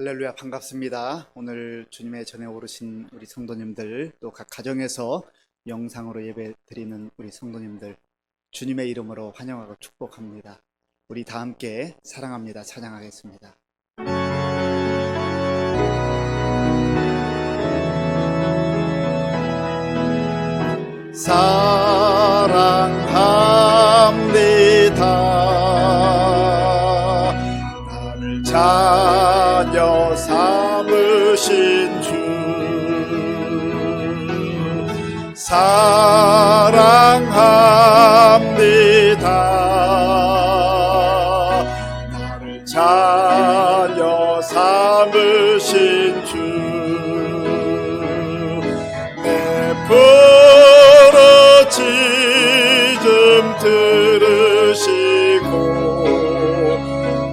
할렐루야, 반갑습니다. 오늘 주님의 전에 오르신 우리 성도님들, 또 각 가정에서 영상으로 예배 드리는 우리 성도님들, 주님의 이름으로 환영하고 축복합니다. 우리 다 함께 사랑합니다 찬양하겠습니다. 사랑합니다. 나를 자녀 삼으신 주, 사랑합니다. 나를 자녀 삼으신 주, 내 부르짖음 들으시고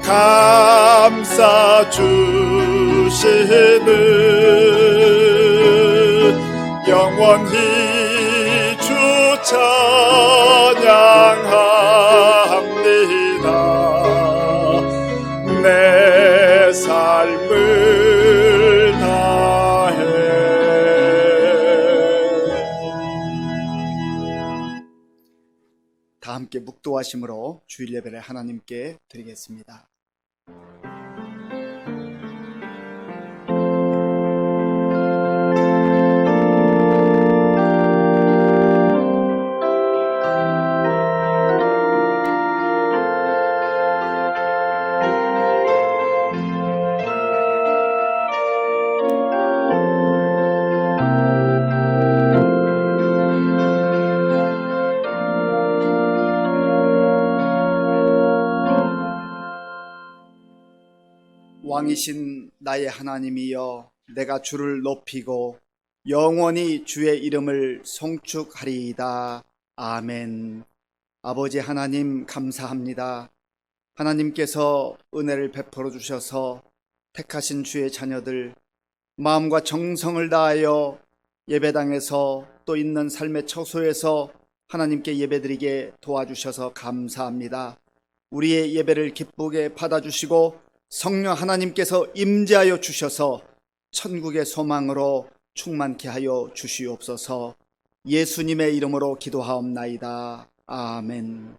감싸 주시는 영원히 주 찬양합니다. 내 삶을 다해. 다 함께 묵도하심으로 주일 예배를 하나님께 드리겠습니다. 왕이신 나의 하나님이여, 내가 주를 높이고 영원히 주의 이름을 송축하리이다. 아멘. 아버지 하나님 감사합니다. 하나님께서 은혜를 베풀어 주셔서 택하신 주의 자녀들 마음과 정성을 다하여 예배당에서 또 있는 삶의 처소에서 하나님께 예배드리게 도와주셔서 감사합니다. 우리의 예배를 기쁘게 받아주시고 성령 하나님께서 임재하여 주셔서 천국의 소망으로 충만케 하여 주시옵소서. 예수님의 이름으로 기도하옵나이다. 아멘.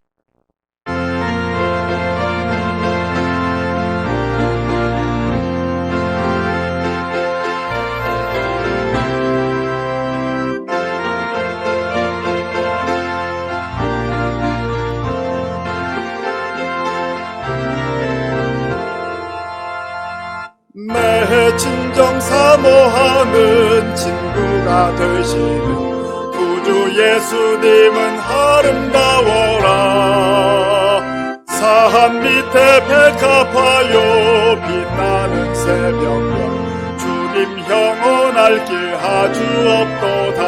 내 진정 사모하는 친구가 되시는 구주 예수님은 아름다워라. 산 밑에 백합화요 빛나는 새벽별, 주님 영원할 길 아주 없도다.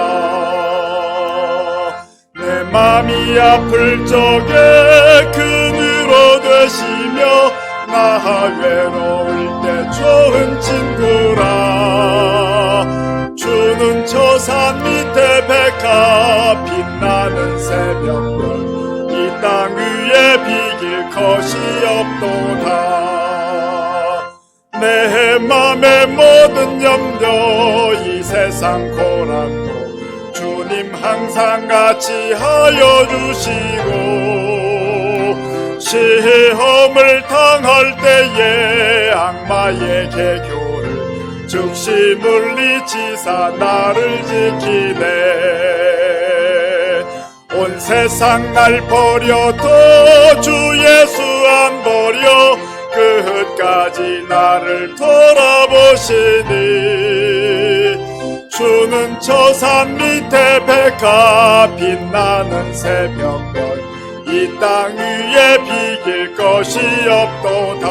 내 맘이 아플 적에 그늘로 되시며 나 외로울 때 좋은 친구라. 주는 저 산 밑에 백합 빛나는 새벽별, 이 땅 위에 비길 것이 없도다. 내 맘의 모든 염려 이 세상 고난도 주님 항상 같이 하여 주시고, 시험을 당할 때에 악마의 개교를 즉시 물리치사 나를 지키네. 온 세상 날 버려도 주 예수 안 버려 끝까지 나를 돌아보시니. 주는 저 산 밑에 백합 빛나는 새벽별, 이 땅 위에 비길 것이 없도다.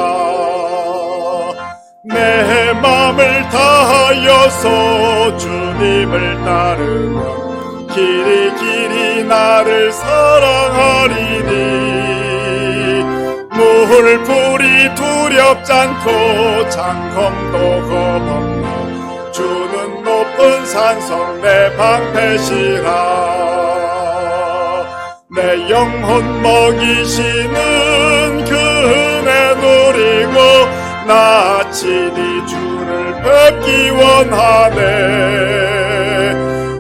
내 맘을 다하여서 주님을 따르면 길이 길이 나를 사랑하리니. 물불이 두렵지 않고 장검도 겁없나. 주는 높은 산성 내 방패시라. 내 영혼 먹이시는 그 은혜 누리고 나 친히 주를 뵙기 원하네.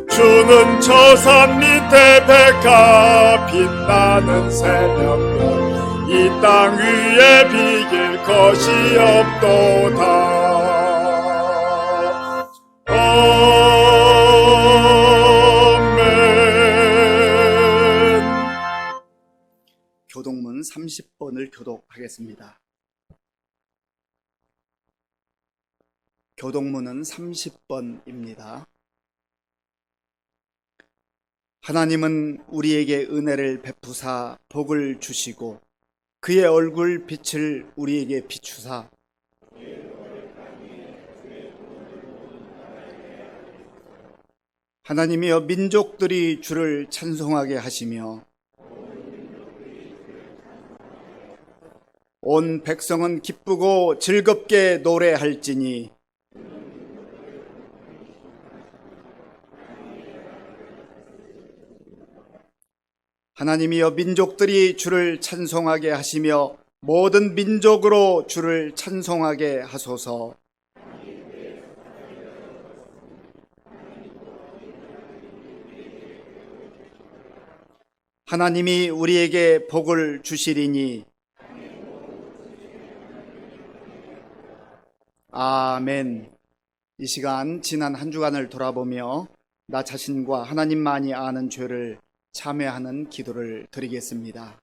주는 저 산 밑에 백합 빛나는 새벽별 이 땅 위에 비길 것이 없도다. 아멘. 교독문 30번을 교독하겠습니다. 교독문은 30번입니다. 하나님은 우리에게 은혜를 베푸사 복을 주시고 그의 얼굴 빛을 우리에게 비추사 하나님이여 민족들이 주를 찬송하게 하시며 온 백성은 기쁘고 즐겁게 노래할지니 하나님이여 민족들이 주를 찬송하게 하시며 모든 민족으로 주를 찬송하게 하소서. 하나님이 우리에게 복을 주시리니 아멘. 이 시간 지난 한 주간을 돌아보며 나 자신과 하나님만이 아는 죄를 참회하는 기도를 드리겠습니다.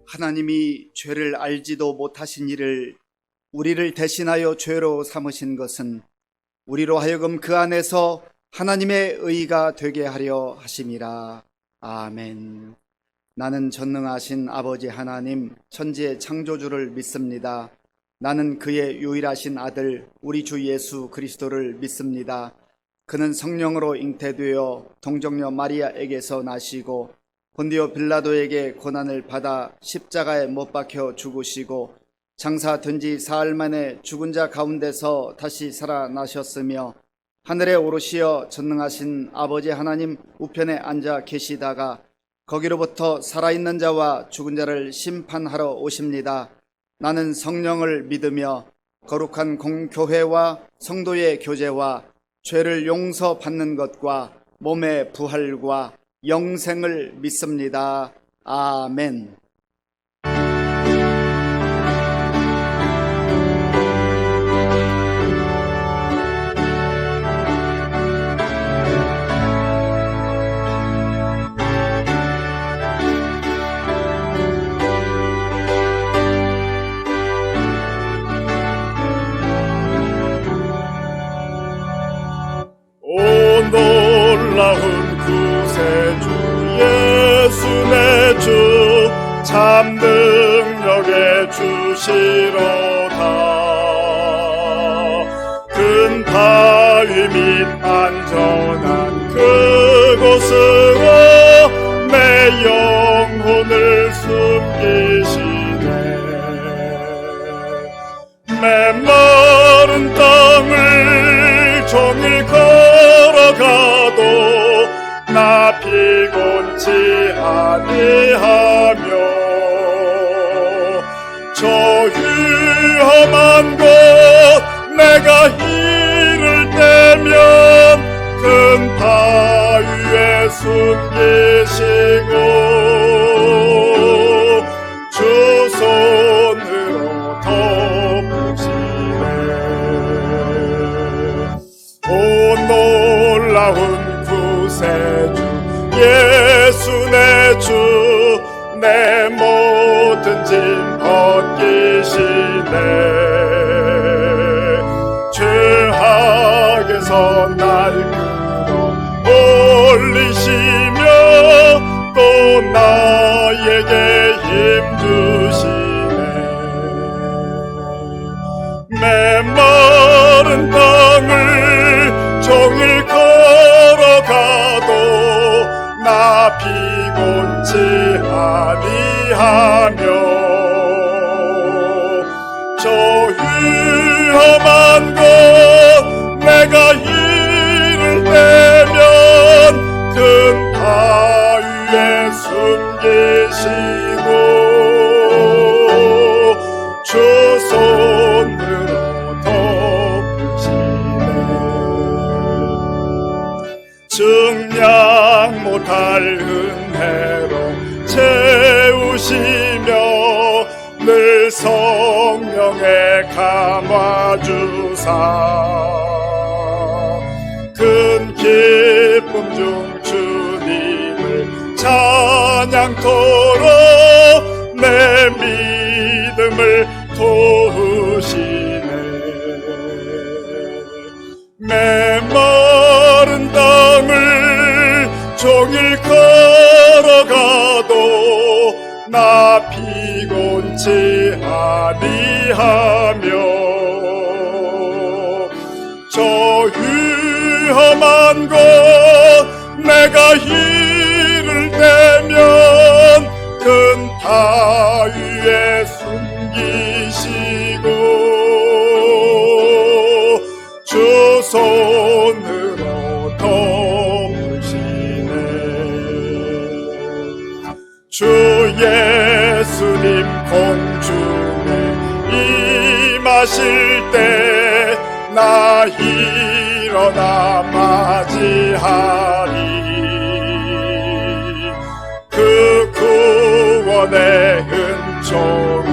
하나님이 죄를 알지도 못하신 이를 우리를 대신하여 죄로 삼으신 것은 우리로 하여금 그 안에서 하나님의 의가 되게 하려 하심이라. 아멘. 나는 전능하신 아버지 하나님 천지의 창조주를 믿습니다. 나는 그의 유일하신 아들 우리 주 예수 그리스도를 믿습니다. 그는 성령으로 잉태되어 동정녀 마리아에게서 나시고 본디오 빌라도에게 고난을 받아 십자가에 못 박혀 죽으시고 장사된 지 사흘 만에 죽은 자 가운데서 다시 살아나셨으며 하늘에 오르시어 전능하신 아버지 하나님 우편에 앉아 계시다가 거기로부터 살아있는 자와 죽은 자를 심판하러 오십니다. 나는 성령을 믿으며 거룩한 공교회와 성도의 교제와 죄를 용서받는 것과 몸의 부활과 영생을 믿습니다. 아멘. 놀라운 구세주 예수 내 주 참 능력의 주시로다. 큰 바위 및 안전한 그곳으로 내 영혼을 숨기시네. 메마른 땅을 종일 걸어가도 나 피곤치 아니하며 저 위험한 곳 내가 이를 때면 큰 바위에 숨기시고 주 손으로 덮으시네. 오 놀라운 구세주 예수 내 주 내 모든 짐 벗기시네. 죄악에서 날 끌어 올리시며 또 나에게 힘 주시네. 메마른 땅을 종일 걸어가도 나 피곤치 아니하며 저 위험한 곳 내가 이를 때면 큰 바위에 숨기시고 주 손으로 덮으시네. 증량 못할 은혜로 채우시며 늘 성령에 감화주사 큰 기쁨 중 주님을 찬양토록 내 믿음을 도우시네. 메마른 땅을 종일 걸어가도 나 피곤치 아니하며 저 위험한 곳 내가 이를 때면 큰 바위에 숨기시고 주 손으로 덮으시네. 주 예수님 공중에 임하실 때 나 일어나 맞이하리. 그 구원의 은총을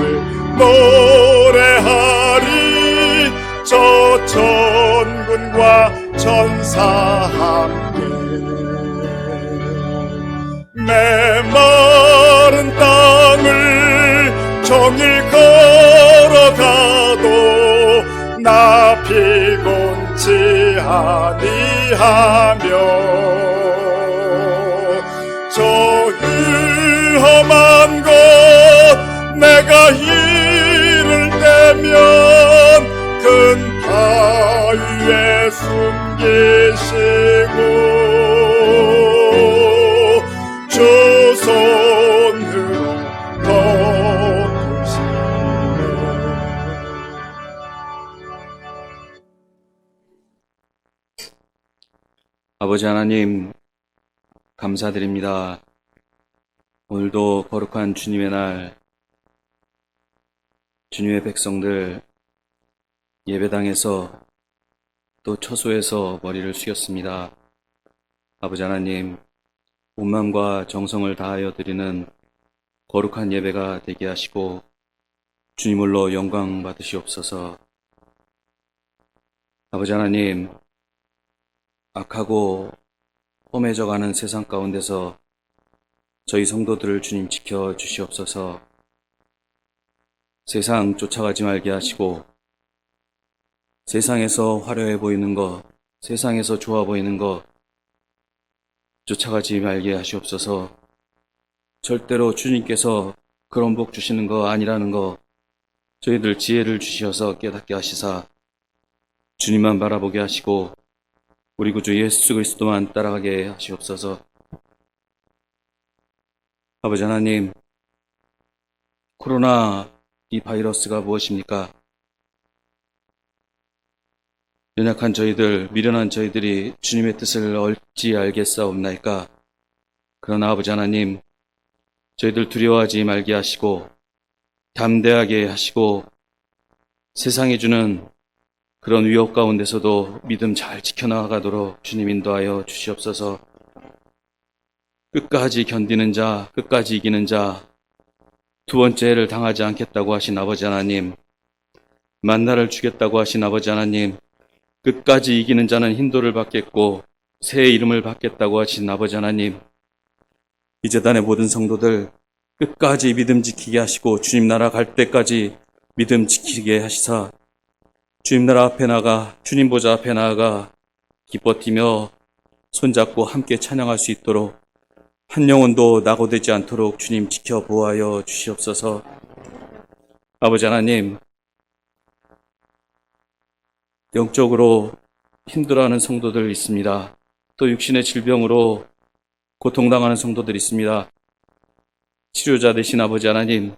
노래하리. 저 천군과 천사 함께 메마른 땅을 종일 걸어가도 나 피곤치 아니하며 저 위험한 곳 내가 이를 때면 큰 바위에 숨기시고 주 손으로 덮으시네. 아버지 하나님, 감사드립니다. 오늘도 거룩한 주님의 날, 주님의 백성들 예배당에서 또 처소에서 머리를 숙였습니다. 아버지 하나님, 온 마음과 정성을 다하여 드리는 거룩한 예배가 되게 하시고 주님 홀로 영광 받으시옵소서. 아버지 하나님, 악하고 험해져가는 세상 가운데서 저희 성도들을 주님 지켜 주시옵소서. 세상 쫓아가지 말게 하시고 세상에서 화려해 보이는 것, 세상에서 좋아 보이는 것 쫓아가지 말게 하시옵소서. 절대로 주님께서 그런 복 주시는 거 아니라는 거 저희들 지혜를 주시어서 깨닫게 하시사 주님만 바라보게 하시고 우리 구주 예수 그리스도만 따라가게 하시옵소서. 아버지 하나님, 코로나 이 바이러스가 무엇입니까? 연약한 저희들, 미련한 저희들이 주님의 뜻을 어찌 알겠사옵나이까? 그러나 아버지 하나님, 저희들 두려워하지 말게 하시고 담대하게 하시고 세상이 주는 그런 위협 가운데서도 믿음 잘 지켜나가도록 주님 인도하여 주시옵소서. 끝까지 견디는 자, 끝까지 이기는 자, 두 번째 해를 당하지 않겠다고 하신 아버지 하나님, 만나를 주겠다고 하신 아버지 하나님, 끝까지 이기는 자는 힌도를 받겠고 새 이름을 받겠다고 하신 아버지 하나님, 이 재단의 모든 성도들 끝까지 믿음 지키게 하시고 주님 나라 갈 때까지 믿음 지키게 하시사 주님 나라 앞에 나가 주님 보좌 앞에 나아가 기뻐 뛰며 손잡고 함께 찬양할 수 있도록 한 영혼도 낙오되지 않도록 주님 지켜보아여 주시옵소서. 아버지 하나님, 영적으로 힘들어하는 성도들 있습니다. 또 육신의 질병으로 고통당하는 성도들 있습니다. 치료자 되신 아버지 하나님,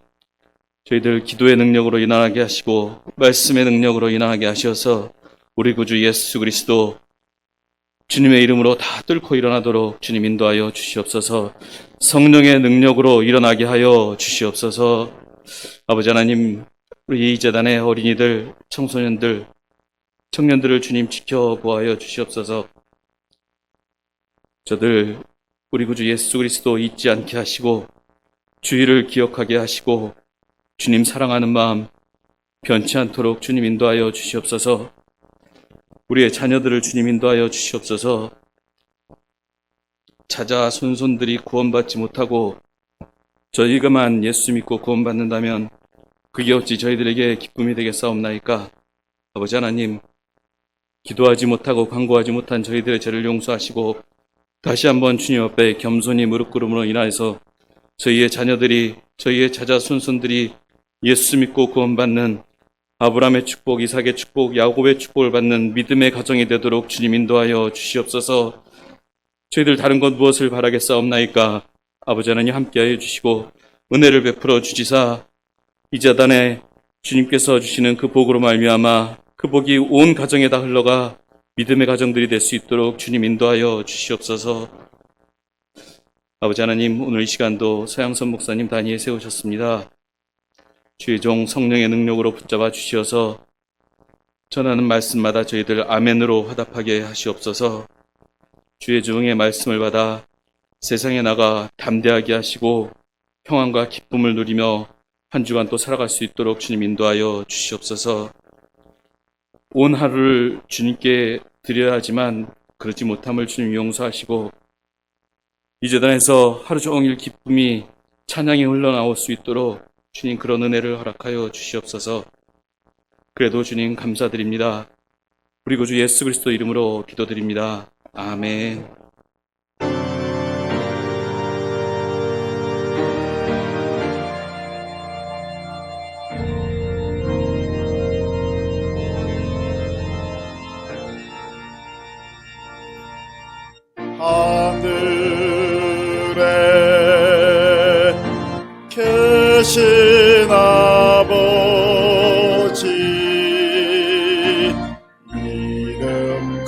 저희들 기도의 능력으로 일어나게 하시고 말씀의 능력으로 일어나게 하셔서 우리 구주 예수 그리스도 주님의 이름으로 다 뚫고 일어나도록 주님 인도하여 주시옵소서. 성령의 능력으로 일어나게 하여 주시옵소서. 아버지 하나님, 우리 이 재단의 어린이들, 청소년들, 청년들을 주님 지켜보아여 주시옵소서. 저들 우리 구주 예수 그리스도 잊지 않게 하시고 주의를 기억하게 하시고 주님 사랑하는 마음 변치 않도록 주님 인도하여 주시옵소서. 우리의 자녀들을 주님 인도하여 주시옵소서. 자자 손손들이 구원받지 못하고 저희가만 예수 믿고 구원받는다면 그게 어찌 저희들에게 기쁨이 되겠사옵나이까. 아버지 하나님, 기도하지 못하고 간구하지 못한 저희들의 죄를 용서하시고 다시 한번 주님 앞에 겸손히 무릎 꿇음으로 인하여서 저희의 자녀들이, 저희의 자자 손손들이 예수 믿고 구원받는 아브라함의 축복, 이삭의 축복, 야곱의 축복을 받는 믿음의 가정이 되도록 주님 인도하여 주시옵소서. 저희들 다른 것 무엇을 바라겠사옵나이까. 아버지 하나님 함께하여 주시고 은혜를 베풀어 주시사 이 재단에 주님께서 주시는 그 복으로 말미암아 그 복이 온 가정에 다 흘러가 믿음의 가정들이 될 수 있도록 주님 인도하여 주시옵소서. 아버지 하나님, 오늘 이 시간도 서양선 목사님 단위에 세우셨습니다. 주의 종 성령의 능력으로 붙잡아 주시어서 전하는 말씀마다 저희들 아멘으로 화답하게 하시옵소서. 주의 종의 말씀을 받아 세상에 나가 담대하게 하시고 평안과 기쁨을 누리며 한 주간 또 살아갈 수 있도록 주님 인도하여 주시옵소서. 온 하루를 주님께 드려야 하지만 그러지 못함을 주님 용서하시고 이 재단에서 하루 종일 기쁨이 찬양이 흘러나올 수 있도록 주님 그런 은혜를 허락하여 주시옵소서. 그래도 주님 감사드립니다. 우리 구주 예수 그리스도 이름으로 기도드립니다. 아멘. 하늘에 계신 아버지 이름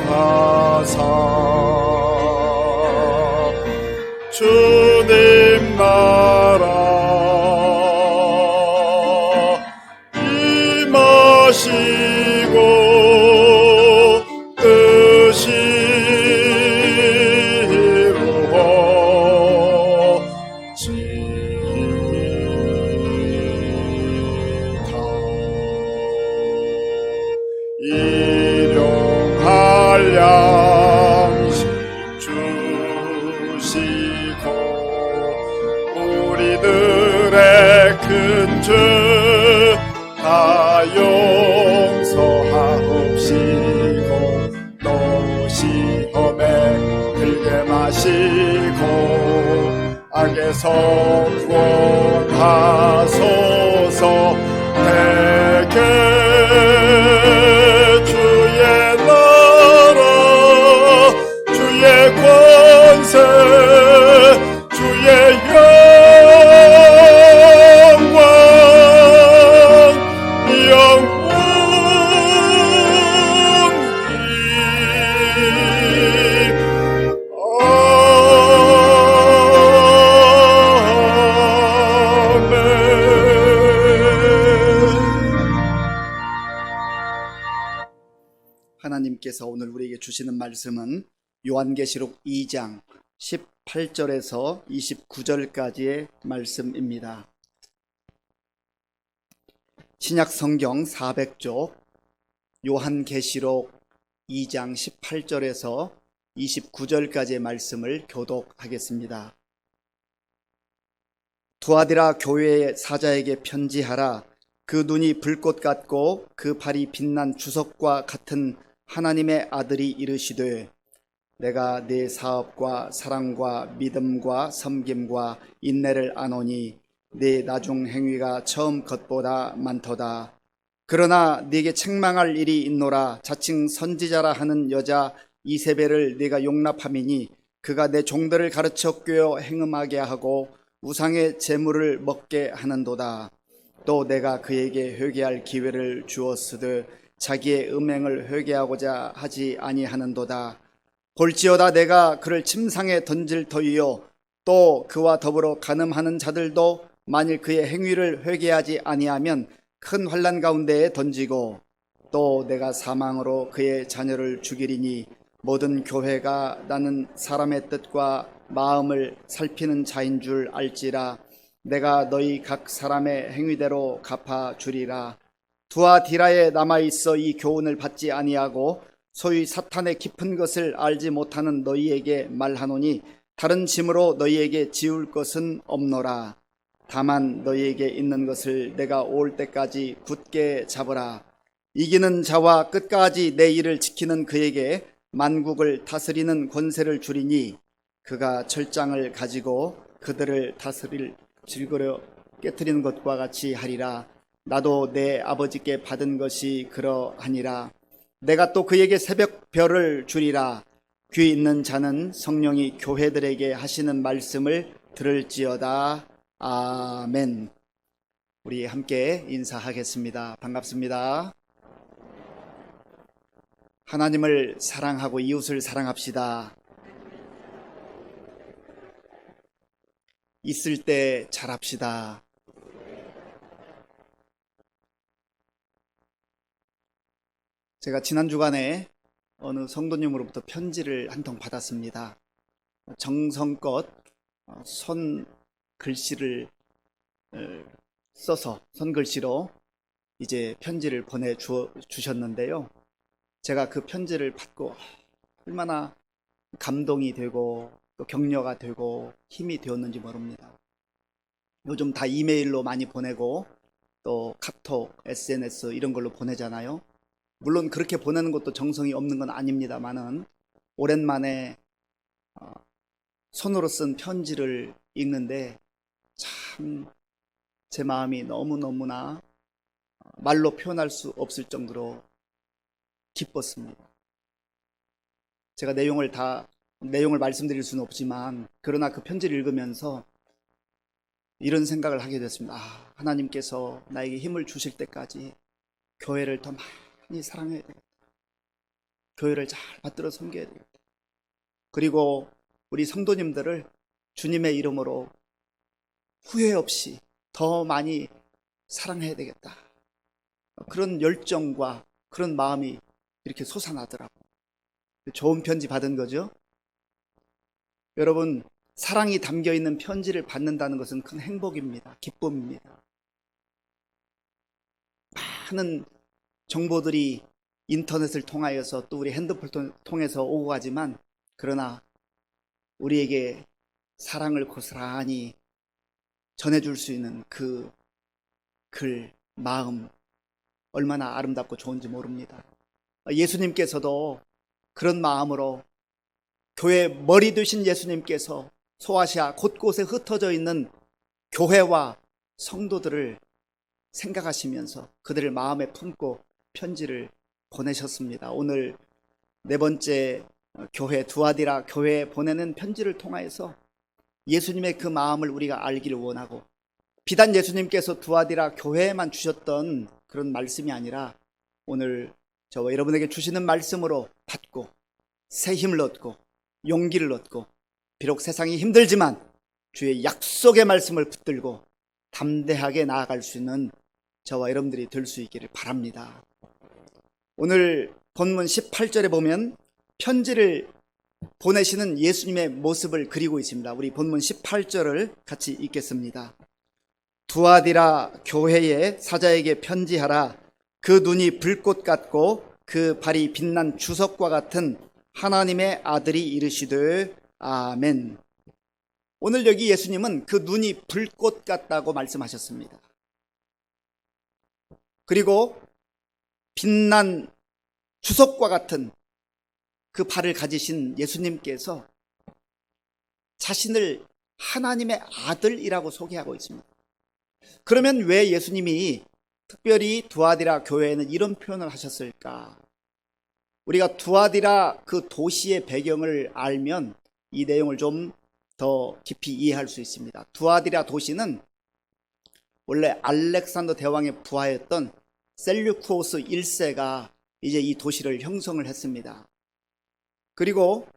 거룩하사 주님 나라 임하시고 일용할 양식 주시고 우리들의 큰 죄 다 용서하옵시고 또 시험에 들게 마시고 악에서 구원하소서. 대개 주의 나라 주의 권세 주의 영광 영원히 주시는 말씀은 요한계시록 2장 18절에서 29절까지의 말씀입니다. 신약 성경 400쪽 요한계시록 2장 18절에서 29절까지의 말씀을 교독하겠습니다. 두아디라 교회의 사자에게 편지하라. 그 눈이 불꽃 같고 그 발이 빛난 주석과 같은 하나님의 아들이 이르시되, 내가 네 사업과 사랑과 믿음과 섬김과 인내를 아노니 네 나중 행위가 처음 것보다 많도다. 그러나 네게 책망할 일이 있노라. 자칭 선지자라 하는 여자 이세벨을 네가 용납함이니 그가 내 종들을 가르쳐 꿰어 행음하게 하고 우상의 제물을 먹게 하는도다. 또 내가 그에게 회개할 기회를 주었으되 자기의 음행을 회개하고자 하지 아니하는도다. 볼지어다 내가 그를 침상에 던질 터이요 또 그와 더불어 간음하는 자들도 만일 그의 행위를 회개하지 아니하면 큰 환난 가운데에 던지고, 또 내가 사망으로 그의 자녀를 죽이리니 모든 교회가 나는 사람의 뜻과 마음을 살피는 자인 줄 알지라. 내가 너희 각 사람의 행위대로 갚아 주리라. 두아디라에 남아있어 이 교훈을 받지 아니하고 소위 사탄의 깊은 것을 알지 못하는 너희에게 말하노니 다른 짐으로 너희에게 지울 것은 없노라. 다만 너희에게 있는 것을 내가 올 때까지 굳게 잡으라. 이기는 자와 끝까지 내 일을 지키는 그에게 만국을 다스리는 권세를 주리니 그가 철장을 가지고 그들을 다스릴 질거려 깨뜨리는 것과 같이 하리라. 나도 내 아버지께 받은 것이 그러하니라. 내가 또 그에게 새벽별을 주리라. 귀 있는 자는 성령이 교회들에게 하시는 말씀을 들을지어다. 아멘. 우리 함께 인사하겠습니다. 반갑습니다. 하나님을 사랑하고 이웃을 사랑합시다. 있을 때 잘합시다. 제가 지난 주간에 어느 성도님으로부터 편지를 한 통 받았습니다. 정성껏 손 글씨를 써서 손글씨로 이제 편지를 보내주셨는데요. 제가 그 편지를 받고 얼마나 감동이 되고 또 격려가 되고 힘이 되었는지 모릅니다. 요즘 다 이메일로 많이 보내고 또 카톡, SNS 이런 걸로 보내잖아요. 물론 그렇게 보내는 것도 정성이 없는 건 아닙니다만은 오랜만에 손으로 쓴 편지를 읽는데 참 제 마음이 너무너무나 말로 표현할 수 없을 정도로 기뻤습니다. 제가 내용을 말씀드릴 수는 없지만 그러나 그 편지를 읽으면서 이런 생각을 하게 됐습니다. 하나님께서 나에게 힘을 주실 때까지 교회를 더 많이 사랑해야 되겠다. 교회를 잘 받들어 섬겨야 되겠다. 그리고 우리 성도님들을 주님의 이름으로 후회 없이 더 많이 사랑해야 되겠다. 그런 열정과 그런 마음이 이렇게 솟아나더라고요. 좋은 편지 받은 거죠. 여러분, 사랑이 담겨있는 편지를 받는다는 것은 큰 행복입니다. 기쁨입니다. 많은 정보들이 인터넷을 통하여서 또 우리 핸드폰을 통해서 오고 가지만 그러나 우리에게 사랑을 고스란히 전해줄 수 있는 그 글, 마음 얼마나 아름답고 좋은지 모릅니다. 예수님께서도 그런 마음으로 교회 머리 되신 예수님께서 소아시아 곳곳에 흩어져 있는 교회와 성도들을 생각하시면서 그들을 마음에 품고 편지를 보내셨습니다. 오늘 네 번째 교회 두아디라 교회에 보내는 편지를 통하여서 예수님의 그 마음을 우리가 알기를 원하고 비단 예수님께서 두아디라 교회에만 주셨던 그런 말씀이 아니라 오늘 저와 여러분에게 주시는 말씀으로 받고 새 힘을 얻고 용기를 얻고 비록 세상이 힘들지만 주의 약속의 말씀을 붙들고 담대하게 나아갈 수 있는 저와 여러분들이 될 수 있기를 바랍니다. 오늘 본문 18절에 보면 편지를 보내시는 예수님의 모습을 그리고 있습니다. 우리 본문 18절을 같이 읽겠습니다. 두아디라 교회의 사자에게 편지하라. 그 눈이 불꽃 같고 그 발이 빛난 주석과 같은 하나님의 아들이 이르시되 아멘. 오늘 여기 예수님은 그 눈이 불꽃 같다고 말씀하셨습니다. 그리고 빛난 주석과 같은 그 발을 가지신 예수님께서 자신을 하나님의 아들이라고 소개하고 있습니다. 그러면 왜 예수님이 특별히 두아디라 교회에는 이런 표현을 하셨을까? 우리가 두아디라 그 도시의 배경을 알면 이 내용을 좀 더 깊이 이해할 수 있습니다. 두아디라 도시는 원래 알렉산더 대왕의 부하였던 셀류쿠오스 1세가 이제 이 도시를 형성을 했습니다. 그리고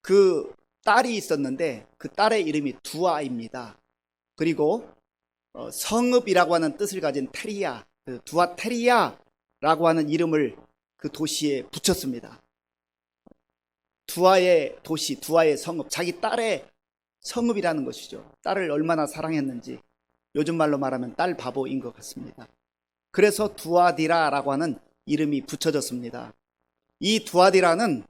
그 딸이 있었는데 그 딸의 이름이 두아입니다. 그리고 성읍이라고 하는 뜻을 가진 테리아, 두아테리아라고 하는 이름을 그 도시에 붙였습니다. 두아의 도시, 두아의 성읍, 자기 딸의 성읍이라는 것이죠. 딸을 얼마나 사랑했는지 요즘 말로 말하면 딸 바보인 것 같습니다. 그래서 두아디라라고 하는 이름이 붙여졌습니다. 이 두아디라는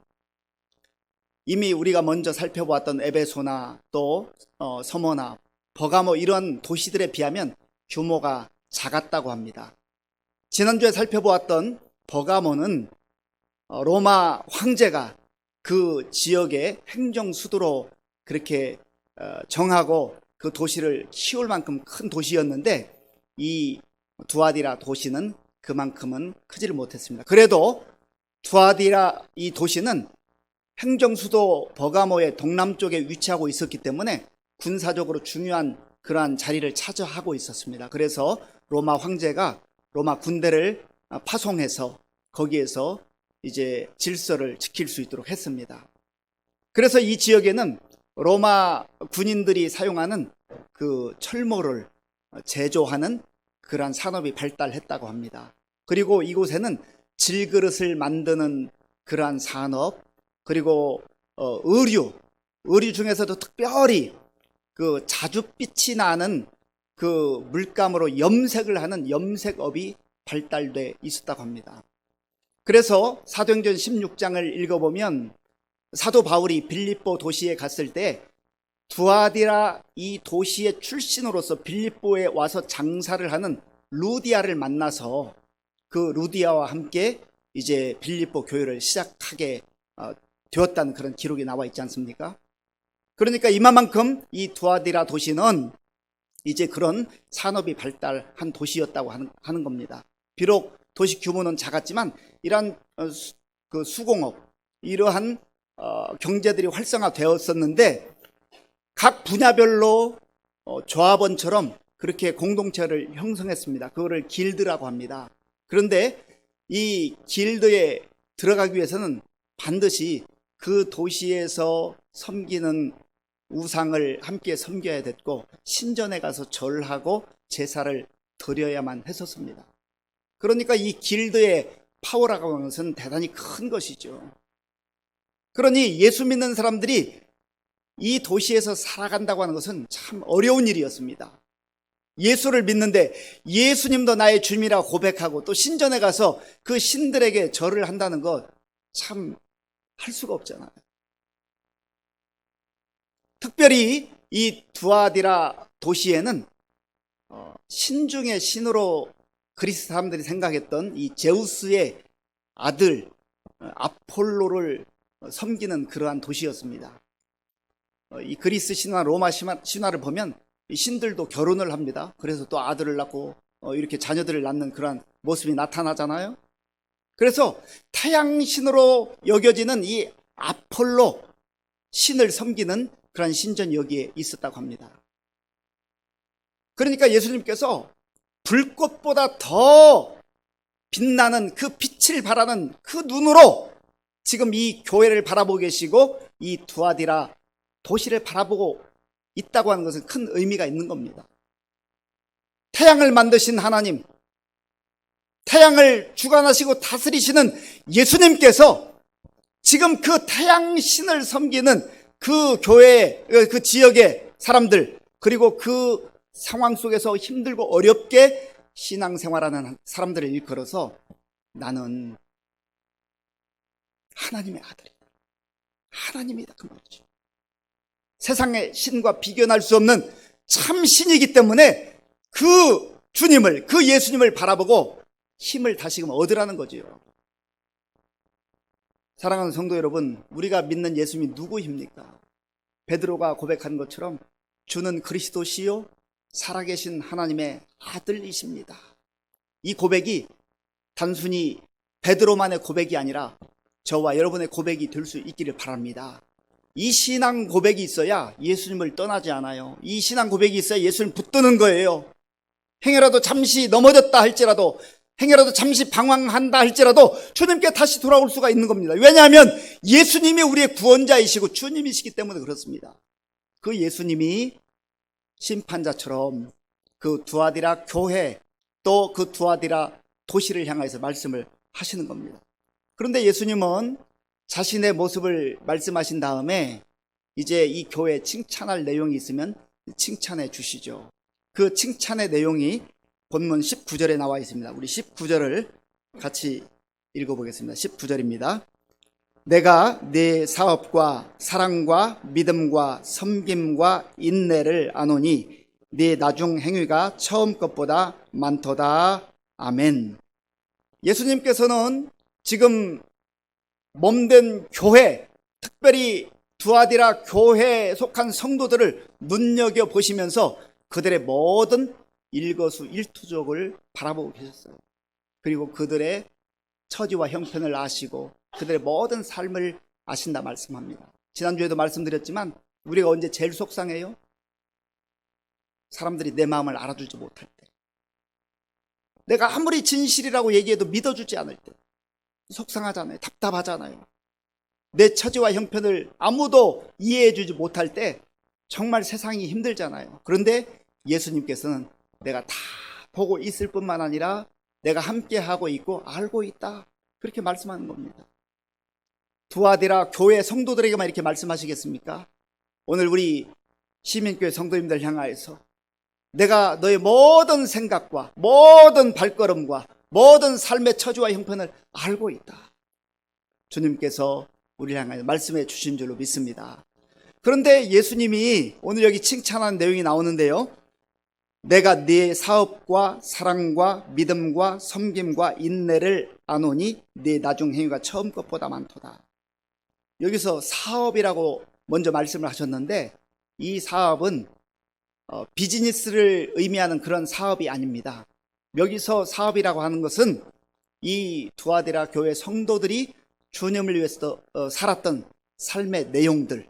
이미 우리가 먼저 살펴보았던 에베소나 또 서머나 버가모 이런 도시들에 비하면 규모가 작았다고 합니다. 지난주에 살펴보았던 버가모는 로마 황제가 그 지역의 행정수도로 그렇게 정하고 그 도시를 키울 만큼 큰 도시였는데 이 두아디라 도시는 그만큼은 크지를 못했습니다. 그래도 두아디라 이 도시는 행정수도 버가모의 동남쪽에 위치하고 있었기 때문에 군사적으로 중요한 그러한 자리를 차지하고 있었습니다. 그래서 로마 황제가 로마 군대를 파송해서 거기에서 이제 질서를 지킬 수 있도록 했습니다. 그래서 이 지역에는 로마 군인들이 사용하는 그 철모를 제조하는 그러한 산업이 발달했다고 합니다. 그리고 이곳에는 질그릇을 만드는 그러한 산업, 그리고 의류 중에서도 특별히 그 자줏빛이 나는 그 물감으로 염색을 하는 염색업이 발달돼 있었다고 합니다. 그래서 사도행전 16장을 읽어보면 사도 바울이 빌립보 도시에 갔을 때 두아디라 이 도시의 출신으로서 빌립보에 와서 장사를 하는 루디아를 만나서 그 루디아와 함께 이제 빌립보 교회를 시작하게 되었다는 그런 기록이 나와 있지 않습니까? 그러니까 이만큼 이 두아디라 도시는 이제 그런 산업이 발달한 도시였다고 하는 겁니다. 비록 도시 규모는 작았지만 이러한 그 수공업, 이러한 경제들이 활성화되었었는데 각 분야별로 조합원처럼 그렇게 공동체를 형성했습니다. 그거를 길드라고 합니다. 그런데 이 길드에 들어가기 위해서는 반드시 그 도시에서 섬기는 우상을 함께 섬겨야 됐고 신전에 가서 절하고 제사를 드려야만 했었습니다. 그러니까 이 길드의 파워라고 하는 것은 대단히 큰 것이죠. 그러니 예수 믿는 사람들이 이 도시에서 살아간다고 하는 것은 참 어려운 일이었습니다. 예수를 믿는데 예수님도 나의 주님이라고 고백하고 또 신전에 가서 그 신들에게 절을 한다는 것 참 할 수가 없잖아요. 특별히 이 두아디라 도시에는 신 중의 신으로 그리스 사람들이 생각했던 이 제우스의 아들 아폴로를 섬기는 그러한 도시였습니다. 이 그리스 신화, 로마 신화를 보면 이 신들도 결혼을 합니다. 그래서 또 아들을 낳고 이렇게 자녀들을 낳는 그러한 모습이 나타나잖아요. 그래서 태양신으로 여겨지는 이 아폴로 신을 섬기는 그런 신전이 여기에 있었다고 합니다. 그러니까 예수님께서 불꽃보다 더 빛나는 그 빛을 바라는 그 눈으로 지금 이 교회를 바라보고 계시고 이 두아디라 도시를 바라보고 있다고 하는 것은 큰 의미가 있는 겁니다. 태양을 만드신 하나님, 태양을 주관하시고 다스리시는 예수님께서 지금 그 태양신을 섬기는 그 교회, 그 지역의 사람들, 그리고 그 상황 속에서 힘들고 어렵게 신앙생활하는 사람들을 일컬어서 나는 하나님의 아들이다, 하나님이다, 그 말이죠. 세상의 신과 비교할 수 없는 참 신이기 때문에 그 주님을, 그 예수님을 바라보고 힘을 다시금 얻으라는 거지요. 사랑하는 성도 여러분, 우리가 믿는 예수님이 누구입니까? 베드로가 고백한 것처럼 주는 그리스도시요 살아계신 하나님의 아들이십니다. 이 고백이 단순히 베드로만의 고백이 아니라 저와 여러분의 고백이 될 수 있기를 바랍니다. 이 신앙 고백이 있어야 예수님을 떠나지 않아요. 이 신앙 고백이 있어야 예수님 붙드는 거예요. 행여라도 잠시 넘어졌다 할지라도, 행여라도 잠시 방황한다 할지라도 주님께 다시 돌아올 수가 있는 겁니다. 왜냐하면 예수님이 우리의 구원자이시고 주님이시기 때문에 그렇습니다. 그 예수님이 심판자처럼 그 두아디라 교회, 또 그 두아디라 도시를 향해서 말씀을 하시는 겁니다. 그런데 예수님은 자신의 모습을 말씀하신 다음에 이제 이 교회에 칭찬할 내용이 있으면 칭찬해 주시죠. 그 칭찬의 내용이 본문 19절에 나와 있습니다. 우리 19절을 같이 읽어보겠습니다. 19절입니다. 내가 네 사업과 사랑과 믿음과 섬김과 인내를 아노니 네 나중 행위가 처음 것보다 많도다. 아멘. 예수님께서는 지금 몸된 교회, 특별히 두아디라 교회에 속한 성도들을 눈여겨보시면서 그들의 모든 일거수일투족을 바라보고 계셨어요. 그리고 그들의 처지와 형편을 아시고 그들의 모든 삶을 아신다 말씀합니다. 지난주에도 말씀드렸지만 우리가 언제 제일 속상해요? 사람들이 내 마음을 알아주지 못할 때, 내가 아무리 진실이라고 얘기해도 믿어주지 않을 때 속상하잖아요. 답답하잖아요. 내 처지와 형편을 아무도 이해해주지 못할 때 정말 세상이 힘들잖아요. 그런데 예수님께서는 내가 다 보고 있을 뿐만 아니라 내가 함께하고 있고 알고 있다, 그렇게 말씀하는 겁니다. 두아디라 교회 성도들에게만 이렇게 말씀하시겠습니까? 오늘 우리 시민교회 성도님들 향하여서 내가 너의 모든 생각과 모든 발걸음과 모든 삶의 처지와 형편을 알고 있다, 주님께서 우리를 향하여 말씀해 주신 줄로 믿습니다. 그런데 예수님이 오늘 여기 칭찬하는 내용이 나오는데요, 내가 네 사업과 사랑과 믿음과 섬김과 인내를 아노니 네 나중 행위가 처음 것보다 많도다. 여기서 사업이라고 먼저 말씀을 하셨는데 이 사업은 비즈니스를 의미하는 그런 사업이 아닙니다. 여기서 사업이라고 하는 것은 이 두아디라 교회 성도들이 주님을 위해서 살았던 삶의 내용들,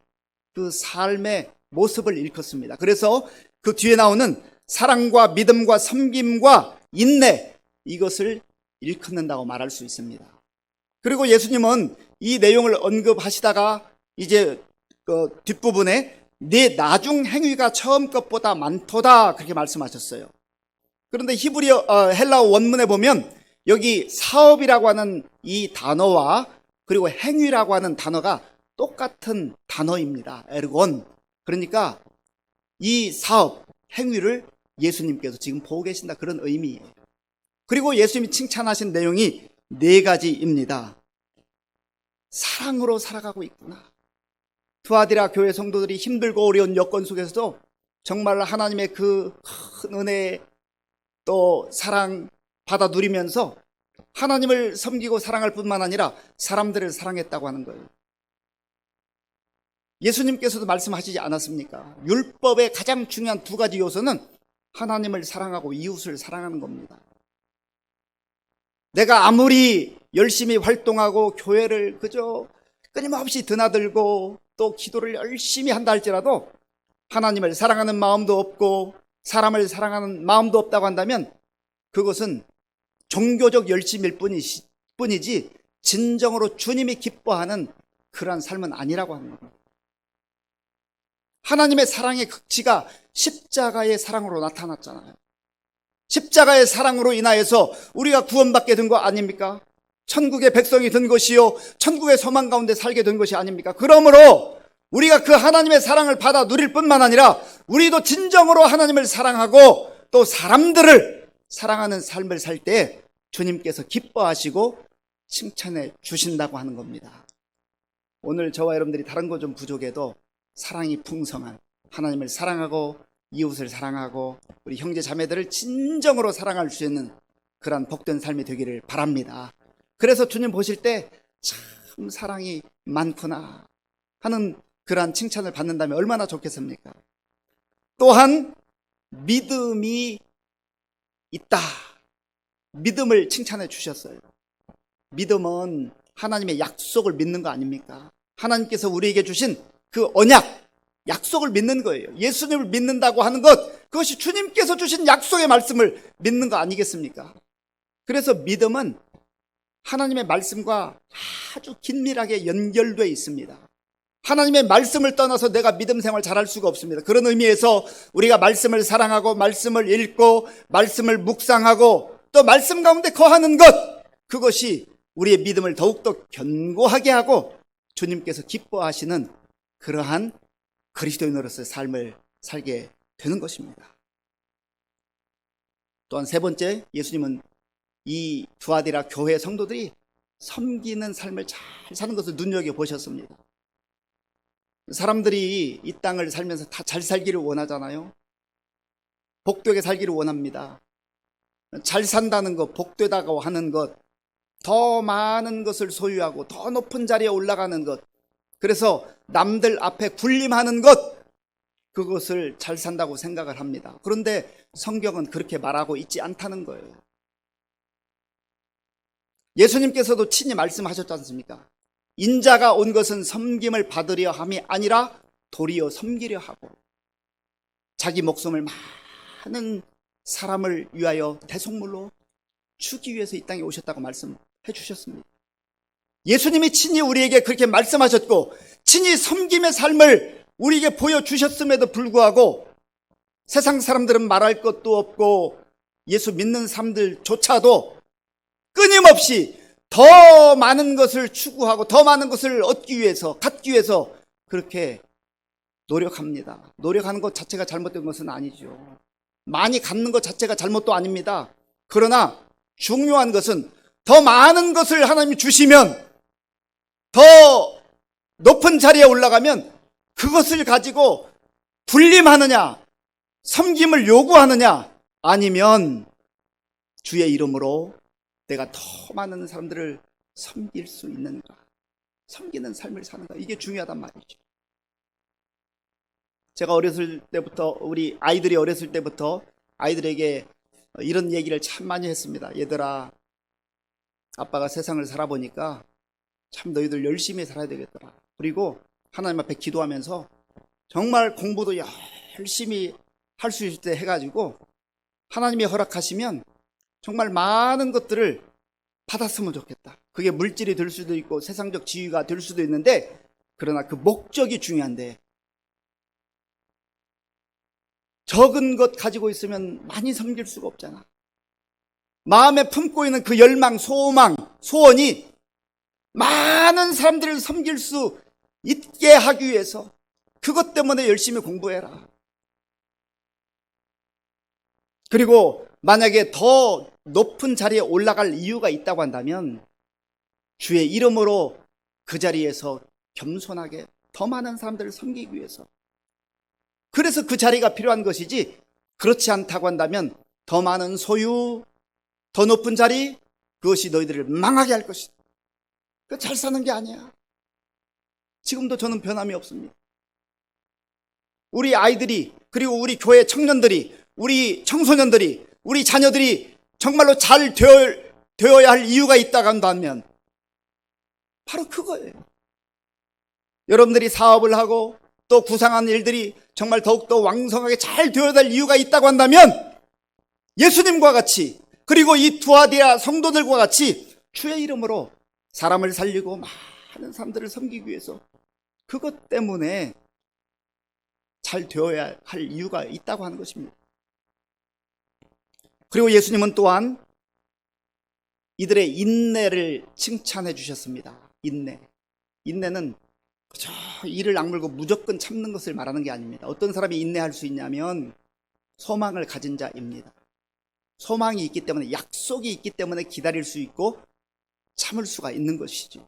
그 삶의 모습을 일컫습니다. 그래서 그 뒤에 나오는 사랑과 믿음과 섬김과 인내, 이것을 일컫는다고 말할 수 있습니다. 그리고 예수님은 이 내용을 언급하시다가 이제 그 뒷부분에 네 나중 행위가 처음 것보다 많도다, 그렇게 말씀하셨어요. 그런데 헬라어 원문에 보면 여기 사업이라고 하는 이 단어와 그리고 행위라고 하는 단어가 똑같은 단어입니다. 에르곤. 그러니까 이 사업, 행위를 예수님께서 지금 보고 계신다, 그런 의미예요. 그리고 예수님이 칭찬하신 내용이 네 가지입니다. 사랑으로 살아가고 있구나. 두아디라 교회 성도들이 힘들고 어려운 여건 속에서도 정말 하나님의 그 큰 은혜 또 사랑 받아 누리면서 하나님을 섬기고 사랑할 뿐만 아니라 사람들을 사랑했다고 하는 거예요. 예수님께서도 말씀하시지 않았습니까? 율법의 가장 중요한 두 가지 요소는 하나님을 사랑하고 이웃을 사랑하는 겁니다. 내가 아무리 열심히 활동하고 교회를 그저 끊임없이 드나들고 또 기도를 열심히 한다 할지라도 하나님을 사랑하는 마음도 없고 사람을 사랑하는 마음도 없다고 한다면 그것은 종교적 열심일 뿐이지 진정으로 주님이 기뻐하는 그러한 삶은 아니라고 하는 겁니다. 하나님의 사랑의 극치가 십자가의 사랑으로 나타났잖아요. 십자가의 사랑으로 인하여서 우리가 구원받게 된 거 아닙니까? 천국의 백성이 된 것이요 천국의 소망 가운데 살게 된 것이 아닙니까? 그러므로 우리가 그 하나님의 사랑을 받아 누릴 뿐만 아니라 우리도 진정으로 하나님을 사랑하고 또 사람들을 사랑하는 삶을 살 때 주님께서 기뻐하시고 칭찬해 주신다고 하는 겁니다. 오늘 저와 여러분들이 다른 거 좀 부족해도 사랑이 풍성한 하나님을 사랑하고 이웃을 사랑하고 우리 형제 자매들을 진정으로 사랑할 수 있는 그러한 복된 삶이 되기를 바랍니다. 그래서 주님 보실 때 참 사랑이 많구나 하는 그러한 칭찬을 받는다면 얼마나 좋겠습니까? 또한 믿음이 있다. 믿음을 칭찬해 주셨어요. 믿음은 하나님의 약속을 믿는 거 아닙니까? 하나님께서 우리에게 주신 그 언약, 약속을 믿는 거예요. 예수님을 믿는다고 하는 것, 그것이 주님께서 주신 약속의 말씀을 믿는 거 아니겠습니까? 그래서 믿음은 하나님의 말씀과 아주 긴밀하게 연결되어 있습니다. 하나님의 말씀을 떠나서 내가 믿음 생활 잘할 수가 없습니다. 그런 의미에서 우리가 말씀을 사랑하고 말씀을 읽고 말씀을 묵상하고 또 말씀 가운데 거하는 것, 그것이 우리의 믿음을 더욱더 견고하게 하고 주님께서 기뻐하시는 그러한 그리스도인으로서의 삶을 살게 되는 것입니다. 또한 세 번째, 예수님은 이 두아디라 교회 성도들이 섬기는 삶을 잘 사는 것을 눈여겨보셨습니다. 사람들이 이 땅을 살면서 다 잘 살기를 원하잖아요. 복되게 살기를 원합니다. 잘 산다는 것, 복되다고 하는 것, 더 많은 것을 소유하고 더 높은 자리에 올라가는 것, 그래서 남들 앞에 군림하는 것, 그것을 잘 산다고 생각을 합니다. 그런데 성경은 그렇게 말하고 있지 않다는 거예요. 예수님께서도 친히 말씀하셨지 않습니까? 인자가 온 것은 섬김을 받으려 함이 아니라 도리어 섬기려 하고 자기 목숨을 많은 사람을 위하여 대속물로 주기 위해서 이 땅에 오셨다고 말씀해 주셨습니다. 예수님이 친히 우리에게 그렇게 말씀하셨고 친히 섬김의 삶을 우리에게 보여주셨음에도 불구하고 세상 사람들은 말할 것도 없고 예수 믿는 사람들조차도 끊임없이 더 많은 것을 추구하고 더 많은 것을 얻기 위해서, 갖기 위해서 그렇게 노력합니다. 노력하는 것 자체가 잘못된 것은 아니죠. 많이 갖는 것 자체가 잘못도 아닙니다. 그러나 중요한 것은 더 많은 것을 하나님이 주시면, 더 높은 자리에 올라가면 그것을 가지고 군림하느냐, 섬김을 요구하느냐, 아니면 주의 이름으로 내가 더 많은 사람들을 섬길 수 있는가, 섬기는 삶을 사는가, 이게 중요하단 말이죠. 제가 어렸을 때부터, 우리 아이들이 어렸을 때부터 아이들에게 이런 얘기를 참 많이 했습니다. 얘들아, 아빠가 세상을 살아보니까 참 너희들 열심히 살아야 되겠더라. 그리고 하나님 앞에 기도하면서 정말 공부도 열심히 할 수 있을 때 해가지고 하나님이 허락하시면 정말 많은 것들을 받았으면 좋겠다. 그게 물질이 될 수도 있고 세상적 지위가 될 수도 있는데, 그러나 그 목적이 중요한데, 적은 것 가지고 있으면 많이 섬길 수가 없잖아. 마음에 품고 있는 그 열망, 소망, 소원이 많은 사람들을 섬길 수 있게 하기 위해서 그것 때문에 열심히 공부해라. 그리고 만약에 더 높은 자리에 올라갈 이유가 있다고 한다면 주의 이름으로 그 자리에서 겸손하게 더 많은 사람들을 섬기기 위해서, 그래서 그 자리가 필요한 것이지, 그렇지 않다고 한다면 더 많은 소유, 더 높은 자리, 그것이 너희들을 망하게 할 것이다. 잘 사는 게 아니야. 지금도 저는 변함이 없습니다. 우리 아이들이, 그리고 우리 교회 청년들이, 우리 청소년들이, 우리 자녀들이 정말로 잘 되어야 할 이유가 있다고 한다면 바로 그거예요. 여러분들이 사업을 하고 또 구상한 일들이 정말 더욱더 왕성하게 잘 되어야 될 이유가 있다고 한다면 예수님과 같이, 그리고 이 두아디라 성도들과 같이 주의 이름으로 사람을 살리고 많은 사람들을 섬기기 위해서, 그것 때문에 잘 되어야 할 이유가 있다고 하는 것입니다. 그리고 예수님은 또한 이들의 인내를 칭찬해 주셨습니다. 인내는 그저 이를 악물고 무조건 참는 것을 말하는 게 아닙니다. 어떤 사람이 인내할 수 있냐면 소망을 가진 자입니다. 소망이 있기 때문에, 약속이 있기 때문에 기다릴 수 있고 참을 수가 있는 것이죠.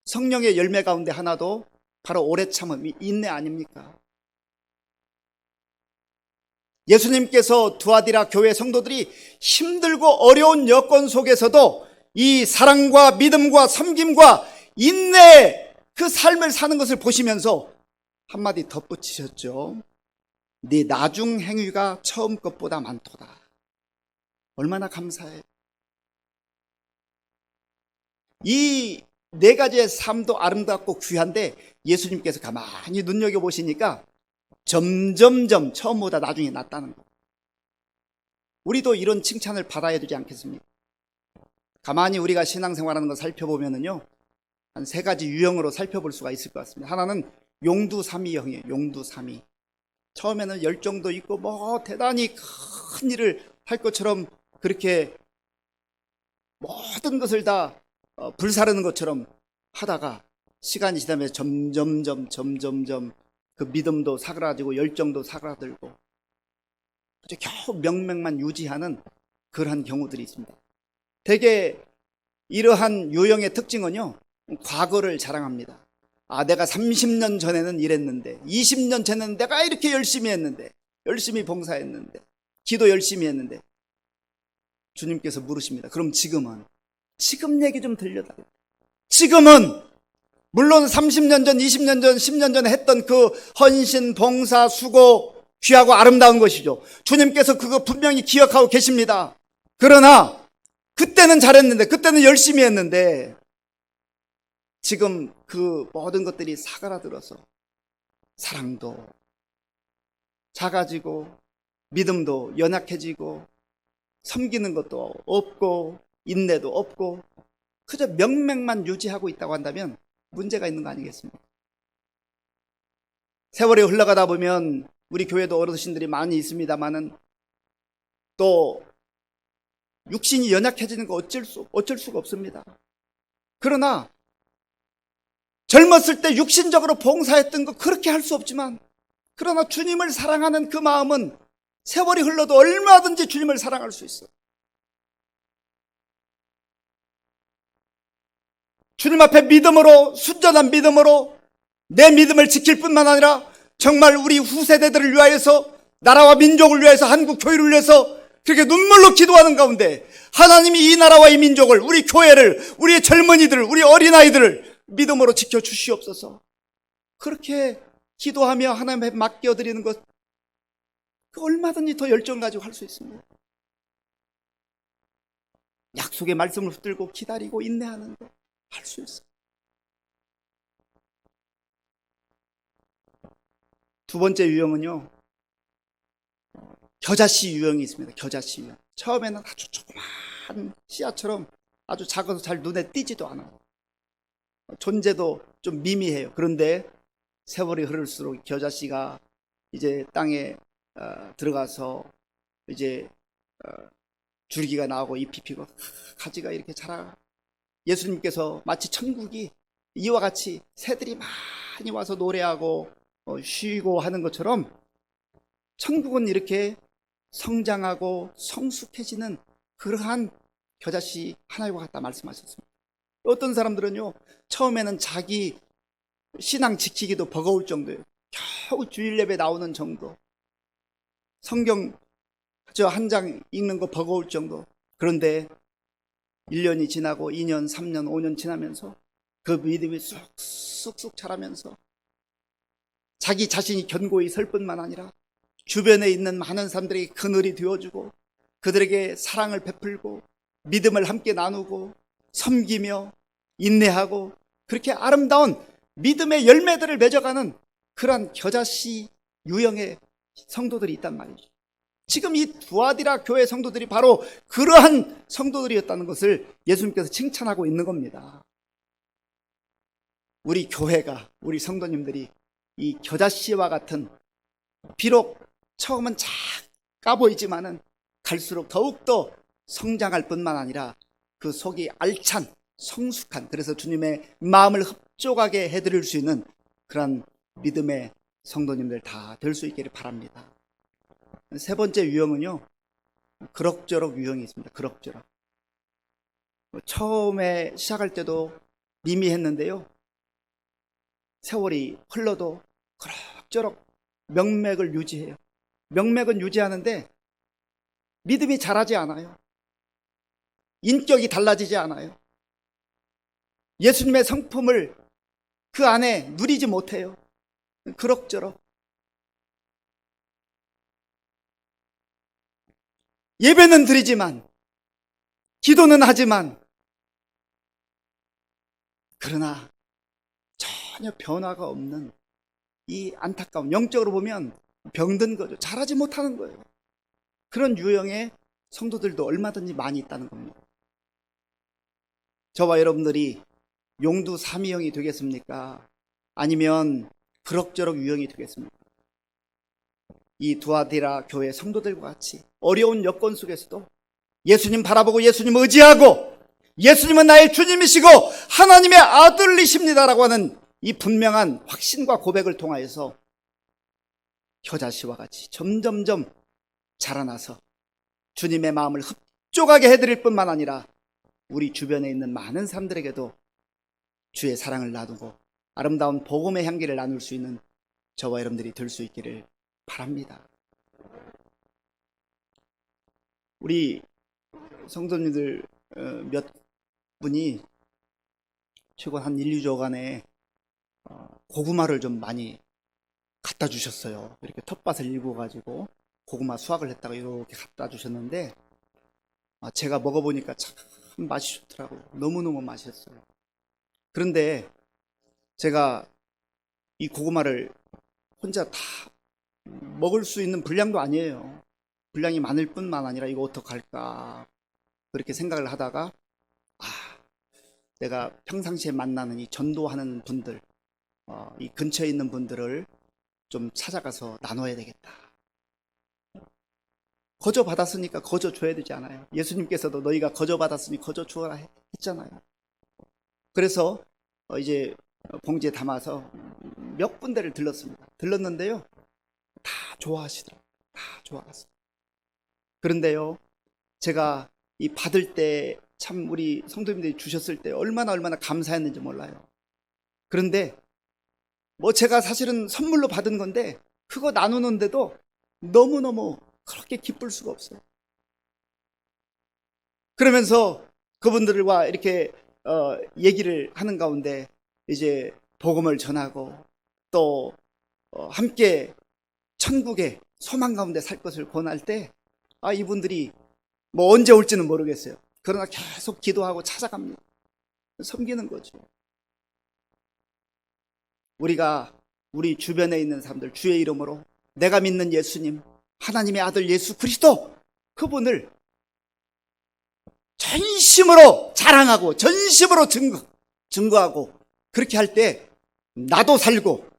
성령의 열매 가운데 하나도 바로 오래 참음이 인내 아닙니까? 예수님께서 두아디라 교회 성도들이 힘들고 어려운 여건 속에서도 이 사랑과 믿음과 섬김과 인내의 그 삶을 사는 것을 보시면서 한마디 덧붙이셨죠. 네 나중 행위가 처음 것보다 많도다. 얼마나 감사해. 이 네 가지의 삶도 아름답고 귀한데 예수님께서 가만히 눈여겨보시니까 점점점 처음보다 나중에 낫다는 거. 우리도 이런 칭찬을 받아야 되지 않겠습니까? 가만히 우리가 신앙생활하는 거 살펴보면은요, 한 세 가지 유형으로 살펴볼 수가 있을 것 같습니다. 하나는 용두삼위형이에요. 용두삼위. 처음에는 열정도 있고 뭐 대단히 큰 일을 할 것처럼 그렇게 모든 것을 다 불사르는 것처럼 하다가 시간이 지나면서 점점점 그 믿음도 사그라지고 열정도 사그라들고 겨우 명맥만 유지하는 그러한 경우들이 있습니다. 대개 이러한 유형의 특징은요, 과거를 자랑합니다. 아, 내가 30년 전에는 이랬는데, 20년 전에는 내가 이렇게 열심히 했는데, 열심히 봉사했는데, 기도 열심히 했는데, 주님께서 물으십니다. 그럼 지금은? 지금 얘기 좀 들려달라. 지금은 물론 30년 전, 20년 전, 10년 전에 했던 그 헌신, 봉사, 수고 귀하고 아름다운 것이죠. 주님께서 그거 분명히 기억하고 계십니다. 그러나 그때는 잘했는데, 그때는 열심히 했는데 지금 그 모든 것들이 사그라들어서 사랑도 작아지고 믿음도 연약해지고 섬기는 것도 없고 인내도 없고 그저 명맥만 유지하고 있다고 한다면 문제가 있는 거 아니겠습니까? 세월이 흘러가다 보면 우리 교회도 어르신들이 많이 있습니다만은 또 육신이 연약해지는 거 어쩔 수가 없습니다. 그러나 젊었을 때 육신적으로 봉사했던 거 그렇게 할 수 없지만, 그러나 주님을 사랑하는 그 마음은 세월이 흘러도 얼마든지 주님을 사랑할 수 있어. 주님 앞에 믿음으로, 순전한 믿음으로 내 믿음을 지킬 뿐만 아니라 정말 우리 후세대들을 위하여서, 나라와 민족을 위해서, 한국 교회를 위해서 그렇게 눈물로 기도하는 가운데 하나님이 이 나라와 이 민족을, 우리 교회를, 우리 젊은이들을, 우리 어린아이들을 믿음으로 지켜주시옵소서. 그렇게 기도하며 하나님께 맡겨드리는 것, 그 얼마든지 더 열정 가지고 할 수 있습니다. 약속의 말씀을 붙들고 기다리고 인내하는 것 할 수 있어요. 두 번째 유형은요, 겨자씨 유형이 있습니다. 겨자씨 유형. 처음에는 아주 조그만 씨앗처럼 아주 작아서 잘 눈에 띄지도 않아요. 존재도 좀 미미해요. 그런데 세월이 흐를수록 겨자씨가 이제 땅에 들어가서 이제 줄기가 나오고 잎이 피고 가지가 이렇게 자라. 예수님께서 마치 천국이 이와 같이 새들이 많이 와서 노래하고 쉬고 하는 것처럼 천국은 이렇게 성장하고 성숙해지는 그러한 겨자씨 하나와 같다 말씀하셨습니다. 어떤 사람들은요, 처음에는 자기 신앙 지키기도 버거울 정도예요. 겨우 주일 예배 나오는 정도, 성경 저 한 장 읽는 거 버거울 정도. 그런데 1년이 지나고 2년, 3년, 5년 지나면서 그 믿음이 쑥쑥 자라면서 자기 자신이 견고히 설 뿐만 아니라 주변에 있는 많은 사람들에게 그늘이 되어주고 그들에게 사랑을 베풀고 믿음을 함께 나누고 섬기며 인내하고 그렇게 아름다운 믿음의 열매들을 맺어가는 그러한 겨자씨 유형의 성도들이 있단 말이죠. 지금 이 두아디라 교회 성도들이 바로 그러한 성도들이었다는 것을 예수님께서 칭찬하고 있는 겁니다. 우리 교회가, 우리 성도님들이 이 겨자씨와 같은, 비록 처음은 작아 보이지만은 갈수록 더욱더 성장할 뿐만 아니라 그 속이 알찬, 성숙한, 그래서 주님의 마음을 흡족하게 해드릴 수 있는 그런 믿음의 성도님들 다 될 수 있기를 바랍니다. 세 번째 유형은요, 그럭저럭 유형이 있습니다. 그럭저럭. 처음에 시작할 때도 미미했는데요, 세월이 흘러도 그럭저럭 명맥을 유지해요. 명맥은 유지하는데 믿음이 자라지 않아요. 인격이 달라지지 않아요. 예수님의 성품을 그 안에 누리지 못해요. 그럭저럭. 예배는 드리지만, 기도는 하지만, 그러나 전혀 변화가 없는 이 안타까운, 영적으로 보면 병든 거죠. 잘하지 못하는 거예요. 그런 유형의 성도들도 얼마든지 많이 있다는 겁니다. 저와 여러분들이 용두 삼위형이 되겠습니까? 아니면 그럭저럭 유형이 되겠습니까? 이 두아디라 교회 성도들과 같이 어려운 여건 속에서도 예수님 바라보고 예수님 의지하고 예수님은 나의 주님이시고 하나님의 아들이십니다라고 하는 이 분명한 확신과 고백을 통하여서 겨자씨와 같이 점점점 자라나서 주님의 마음을 흡족하게 해드릴 뿐만 아니라 우리 주변에 있는 많은 사람들에게도 주의 사랑을 나누고 아름다운 복음의 향기를 나눌 수 있는 저와 여러분들이 될 수 있기를 바랍니다. 우리 성도님들 몇 분이 최근 한 1, 2주간에 고구마를 좀 많이 갖다 주셨어요. 이렇게 텃밭을 일궈가지고 고구마 수확을 했다가 이렇게 갖다 주셨는데 제가 먹어보니까 참 맛이 좋더라고요. 너무너무 맛있었어요. 그런데 제가 이 고구마를 혼자 다 먹을 수 있는 분량도 아니에요. 분량이 많을 뿐만 아니라 이거 어떡할까 그렇게 생각을 하다가 내가 평상시에 만나는 이 전도하는 분들, 이 근처에 있는 분들을 좀 찾아가서 나눠야 되겠다. 거저 받았으니까 거저 줘야 되지 않아요? 예수님께서도 너희가 거저 받았으니 거저 주어라 했잖아요. 그래서 이제 봉지에 담아서 몇 군데를 들렀습니다. 들렀는데요, 다 좋아하시더라고요. 다 좋아하세요. 그런데요, 제가 이 받을 때 참 우리 성도님들이 주셨을 때 얼마나 감사했는지 몰라요. 그런데 뭐 제가 사실은 선물로 받은 건데 그거 나누는데도 너무너무 그렇게 기쁠 수가 없어요. 그러면서 그분들과 이렇게 얘기를 하는 가운데 이제 복음을 전하고 또 함께 천국의 소망 가운데 살 것을 권할 때 이분들이 뭐 언제 올지는 모르겠어요. 그러나 계속 기도하고 찾아갑니다. 섬기는 거죠. 우리가 우리 주변에 있는 사람들 주의 이름으로 내가 믿는 예수님, 하나님의 아들 예수 그리스도, 그분을 전심으로 자랑하고 전심으로 증거하고 그렇게 할 때 나도 살고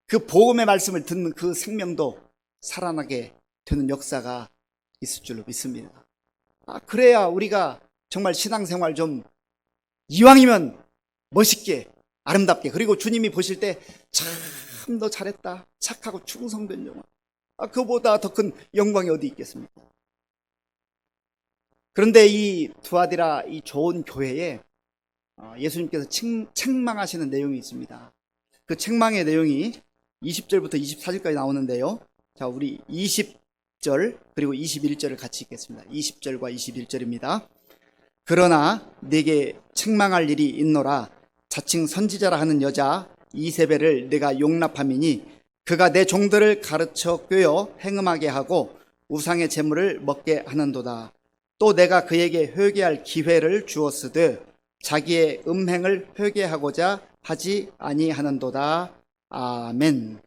그 복음의 말씀을 듣는 그 생명도 살아나게 되는 역사가 있을 줄로 믿습니다. 그래야 우리가 정말 신앙생활 좀 이왕이면 멋있게 아름답게, 그리고 주님이 보실 때 참 너 잘했다, 착하고 충성된 영혼, 그보다 더 큰 영광이 어디 있겠습니까? 그런데 이 두아디라 이 좋은 교회에 예수님께서 책망하시는 내용이 있습니다. 그 책망의 내용이 20절부터 24절까지 나오는데요. 자, 우리 20절 그리고 21절을 같이 읽겠습니다. 20절과 21절입니다. 그러나 내게 책망할 일이 있노라. 자칭 선지자라 하는 여자 이세벨을 내가 용납함이니 그가 내 종들을 가르쳐 꿰어 행음하게 하고 우상의 제물을 먹게 하는도다. 또 내가 그에게 회개할 기회를 주었으되 자기의 음행을 회개하고자 하지 아니하는도다. 아멘.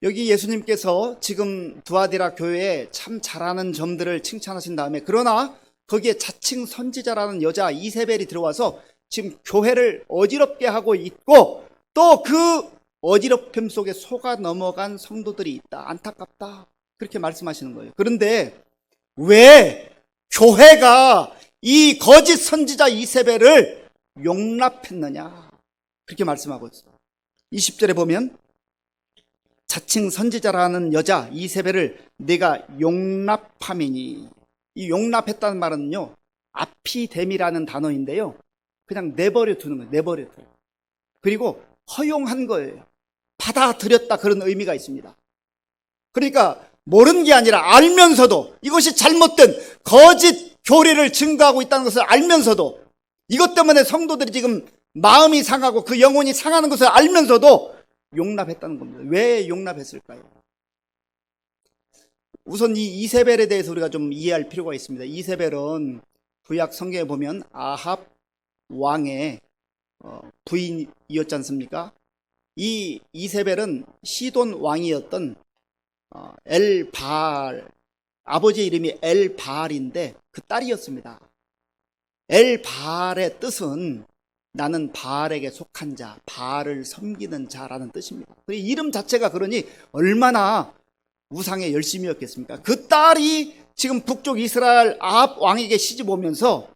여기 예수님께서 지금 두아디라 교회에 참 잘하는 점들을 칭찬하신 다음에 그러나 거기에 자칭 선지자라는 여자 이세벨이 들어와서 지금 교회를 어지럽게 하고 있고 또 그 어지럽힘 속에 속아 넘어간 성도들이 있다. 안타깝다. 그렇게 말씀하시는 거예요. 그런데 왜 교회가 이 거짓 선지자 이세벨을 용납했느냐, 그렇게 말씀하고 있어요. 20절에 보면 자칭 선지자라는 여자 이세벨을 내가 용납함이니, 이 용납했다는 말은요, 아피뎀이라는 단어인데요, 그냥 내버려 두는 거예요. 내버려 두는. 그리고 허용한 거예요. 받아들였다, 그런 의미가 있습니다. 그러니까 모르는 게 아니라 알면서도, 이것이 잘못된 거짓 교리를 증거하고 있다는 것을 알면서도, 이것 때문에 성도들이 지금 마음이 상하고 그 영혼이 상하는 것을 알면서도 용납했다는 겁니다. 왜 용납했을까요? 우선 이 이세벨에 대해서 우리가 좀 이해할 필요가 있습니다. 이세벨은 구약 성경에 보면 아합 왕의 부인이었지 않습니까? 이 이세벨은 시돈 왕이었던 엘바알, 아버지의 이름이 엘바알인데 그 딸이었습니다. 엘바알의 뜻은 나는 바알에게 속한 자, 바알을 섬기는 자라는 뜻입니다. 그 이름 자체가 그러니 얼마나 우상의 열심이었겠습니까? 그 딸이 지금 북쪽 이스라엘 아합 왕에게 시집 오면서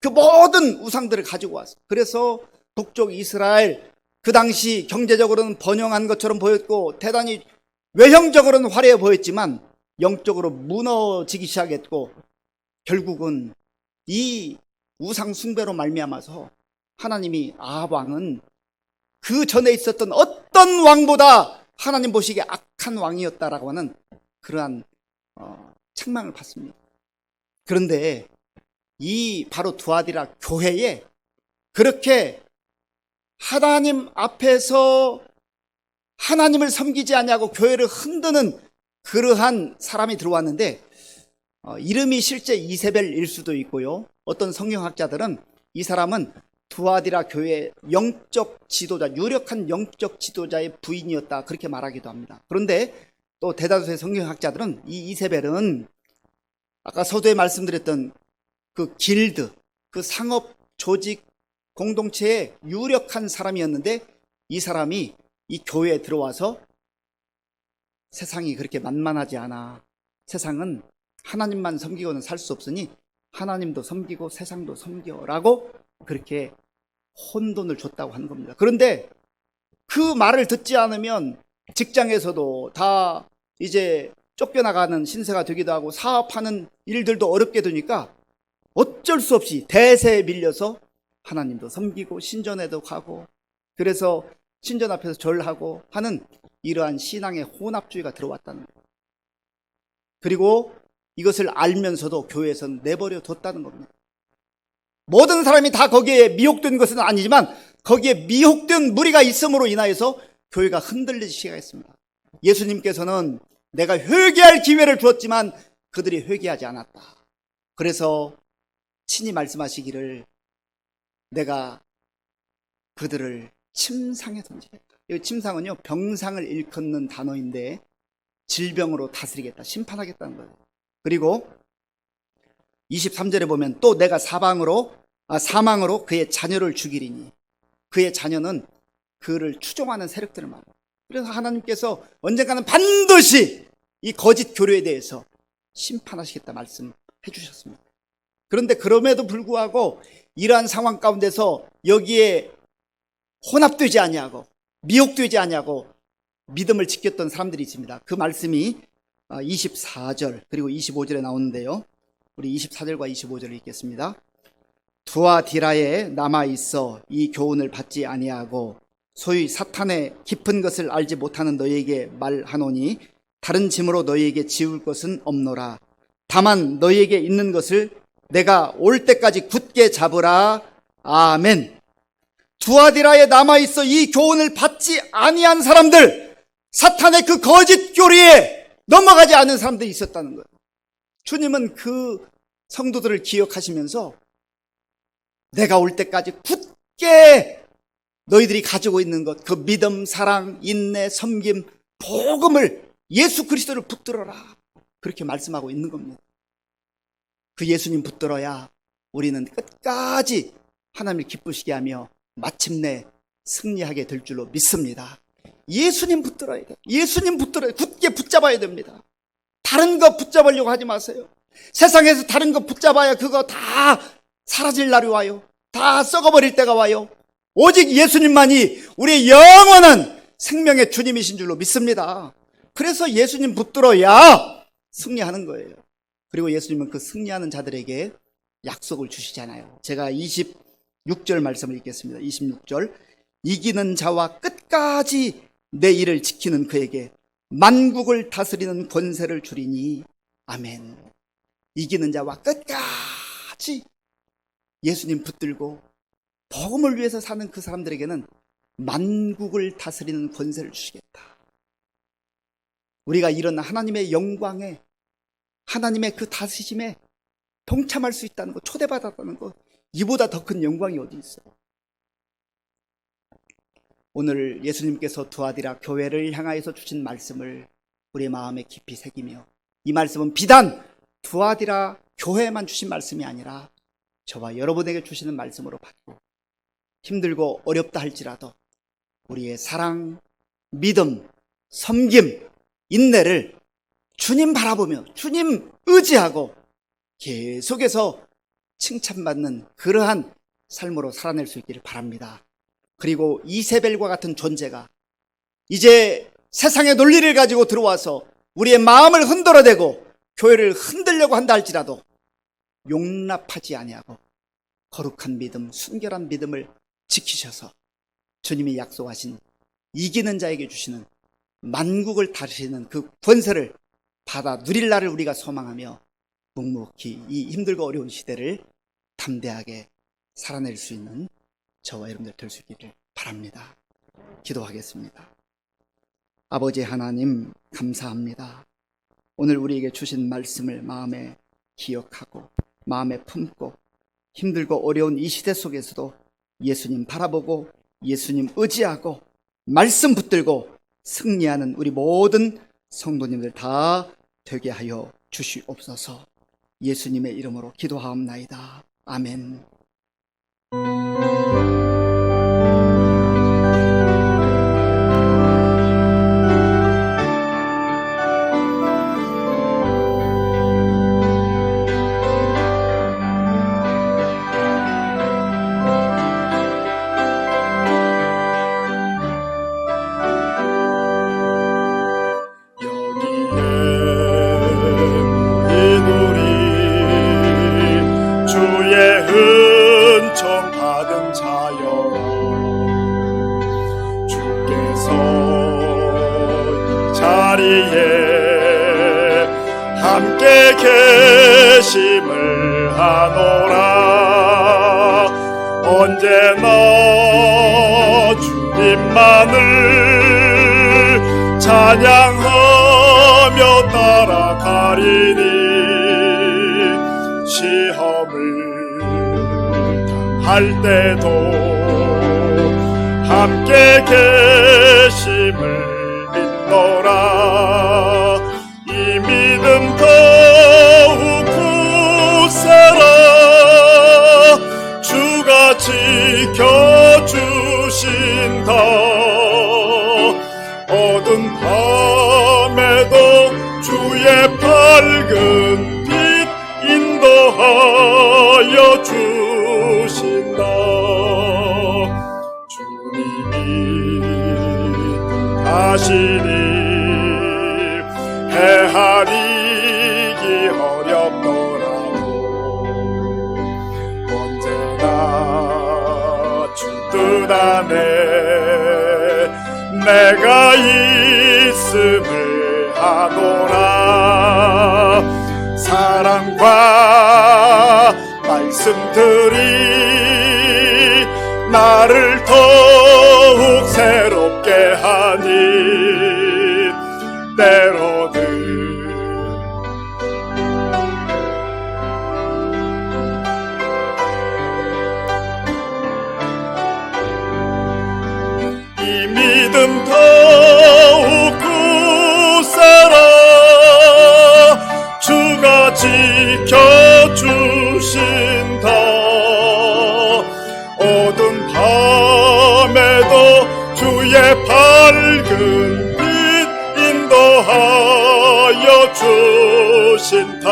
그 모든 우상들을 가지고 왔어요. 그래서 북쪽 이스라엘, 그 당시 경제적으로는 번영한 것처럼 보였고 대단히 외형적으로는 화려해 보였지만 영적으로 무너지기 시작했고, 결국은 이 우상 숭배로 말미암아서 하나님이 아합 왕은 그 전에 있었던 어떤 왕보다 하나님 보시기에 악한 왕이었다라고 하는 그러한 책망을 받습니다. 그런데 이 바로 두아디라 교회에 그렇게 하나님 앞에서 하나님을 섬기지 아니하고 교회를 흔드는 그러한 사람이 들어왔는데, 이름이 실제 이세벨일 수도 있고요, 어떤 성경학자들은 이 사람은 두아디라 교회의 영적 지도자, 유력한 영적 지도자의 부인이었다, 그렇게 말하기도 합니다. 그런데 또 대다수의 성경학자들은 이 이세벨은 아까 서두에 말씀드렸던 그 길드, 그 상업 조직 공동체의 유력한 사람이었는데, 이 사람이 이 교회에 들어와서 세상이 그렇게 만만하지 않아, 세상은 하나님만 섬기고는 살 수 없으니 하나님도 섬기고 세상도 섬겨라고 그렇게 혼돈을 줬다고 하는 겁니다. 그런데 그 말을 듣지 않으면 직장에서도 다 이제 쫓겨나가는 신세가 되기도 하고 사업하는 일들도 어렵게 되니까 어쩔 수 없이 대세에 밀려서 하나님도 섬기고 신전에도 가고, 그래서 신전 앞에서 절하고 하는 이러한 신앙의 혼합주의가 들어왔다는 거예요. 그리고 이것을 알면서도 교회에서는 내버려 뒀다는 겁니다. 모든 사람이 다 거기에 미혹된 것은 아니지만 거기에 미혹된 무리가 있음으로 인하여서 교회가 흔들리기 시작했습니다. 예수님께서는 내가 회개할 기회를 주었지만 그들이 회개하지 않았다. 그래서 친히 말씀하시기를 내가 그들을 침상에 던지겠다. 이 침상은요, 병상을 일컫는 단어인데 질병으로 다스리겠다, 심판하겠다는 거예요. 그리고 23절에 보면 또 내가 사망으로 그의 자녀를 죽이리니, 그의 자녀는 그를 추종하는 세력들을 말해요. 그래서 하나님께서 언젠가는 반드시 이 거짓 교류에 대해서 심판하시겠다 말씀해 주셨습니다. 그런데 그럼에도 불구하고 이러한 상황 가운데서 여기에 혼합되지 아니하고 미혹되지 아니하고 믿음을 지켰던 사람들이 있습니다. 그 말씀이 24절 그리고 25절에 나오는데요, 우리 24절과 25절을 읽겠습니다. 두아디라에 남아있어 이 교훈을 받지 아니하고 소위 사탄의 깊은 것을 알지 못하는 너희에게 말하노니 다른 짐으로 너희에게 지울 것은 없노라. 다만 너희에게 있는 것을 내가 올 때까지 굳게 잡으라. 아멘. 두아디라에 남아있어 이 교훈을 받지 아니한 사람들, 사탄의 그 거짓 교리에 넘어가지 않은 사람들이 있었다는 거예요. 주님은 그 성도들을 기억하시면서 내가 올 때까지 굳게 너희들이 가지고 있는 것, 그 믿음, 사랑, 인내, 섬김, 복음을, 예수 그리스도를 붙들어라, 그렇게 말씀하고 있는 겁니다. 그 예수님 붙들어야 우리는 끝까지 하나님을 기쁘시게 하며 마침내 승리하게 될 줄로 믿습니다. 예수님 붙들어야 돼요. 예수님 붙들어야, 굳게 붙잡아야 됩니다. 다른 거 붙잡으려고 하지 마세요. 세상에서 다른 거 붙잡아야 그거 다 사라질 날이 와요. 다 썩어버릴 때가 와요. 오직 예수님만이 우리의 영원한 생명의 주님이신 줄로 믿습니다. 그래서 예수님 붙들어야 승리하는 거예요. 그리고 예수님은 그 승리하는 자들에게 약속을 주시잖아요. 제가 26절 말씀을 읽겠습니다. 26절. 이기는 자와 끝까지 내 일을 지키는 그에게 만국을 다스리는 권세를 주리니 아멘. 이기는 자와 끝까지 예수님 붙들고 복음을 위해서 사는 그 사람들에게는 만국을 다스리는 권세를 주시겠다. 우리가 이런 하나님의 영광에, 하나님의 그 다스림에 동참할 수 있다는 것, 초대받았다는 것, 이보다 더 큰 영광이 어디 있어요? 오늘 예수님께서 두아디라 교회를 향하여서 주신 말씀을 우리의 마음에 깊이 새기며, 이 말씀은 비단 두아디라 교회에만 주신 말씀이 아니라 저와 여러분에게 주시는 말씀으로 받고, 힘들고 어렵다 할지라도 우리의 사랑, 믿음, 섬김, 인내를 주님 바라보며 주님 의지하고 계속해서 칭찬받는 그러한 삶으로 살아낼 수 있기를 바랍니다. 그리고 이세벨과 같은 존재가 이제 세상의 논리를 가지고 들어와서 우리의 마음을 흔들어대고 교회를 흔들려고 한다 할지라도 용납하지 아니하고 거룩한 믿음, 순결한 믿음을 지키셔서 주님이 약속하신 이기는 자에게 주시는 만국을 다스리는 그 권세를 받아 누릴 날을 우리가 소망하며 묵묵히 이 힘들고 어려운 시대를 담대하게 살아낼 수 있는 저와 여러분들 될 수 있기를 바랍니다. 기도하겠습니다. 아버지 하나님, 감사합니다. 오늘 우리에게 주신 말씀을 마음에 기억하고 마음에 품고 힘들고 어려운 이 시대 속에서도 예수님 바라보고 예수님 의지하고 말씀 붙들고 승리하는 우리 모든 성도님들 다 되게 하여 주시옵소서. 예수님의 이름으로 기도하옵나이다. 아멘. 함께 계심을 하노라. 언제나 주님만을 찬양하며 따라가리니 시험을 당할 때도 함께 계심을 믿노라. 이 믿음 더욱 굳세라. 주가 지켜주신다. 어두운 밤에도 주의 밝은 빛 인도하여 주신다. 주님이 하시니 헤아리기 어렵더라도 언제나 주 뜻 안에 내가 있음을 하노라. 사랑과 말씀들이 나를 더욱 새롭게 하니 때로는 이 믿음 더욱 굳세라. 주가 지켜주신다. 어두운 밤에도 주의 밝은 빛 인도하 주신다.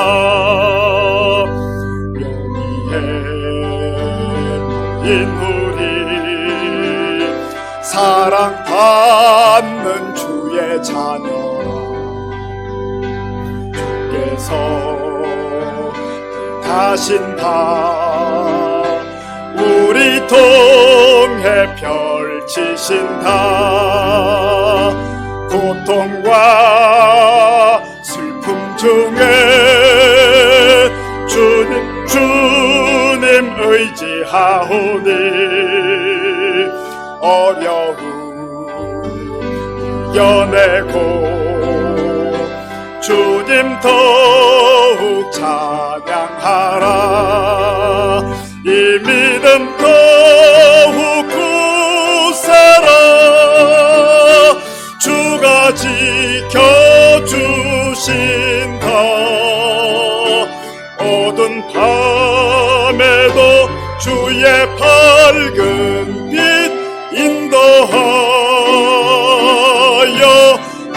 영이해 모인 우리 사랑받는 주의 자녀, 주께서 뜻하신다. 우리 통해 펼치신다. 고통과 슬픔 중에 주님 의지하오니 어려움 이겨내고 주님 더욱 찬양하라. 이 믿음 더욱 굳세라. 주가 지켜주신다. 어두운 밤에도 주의 밝은 빛 인도하여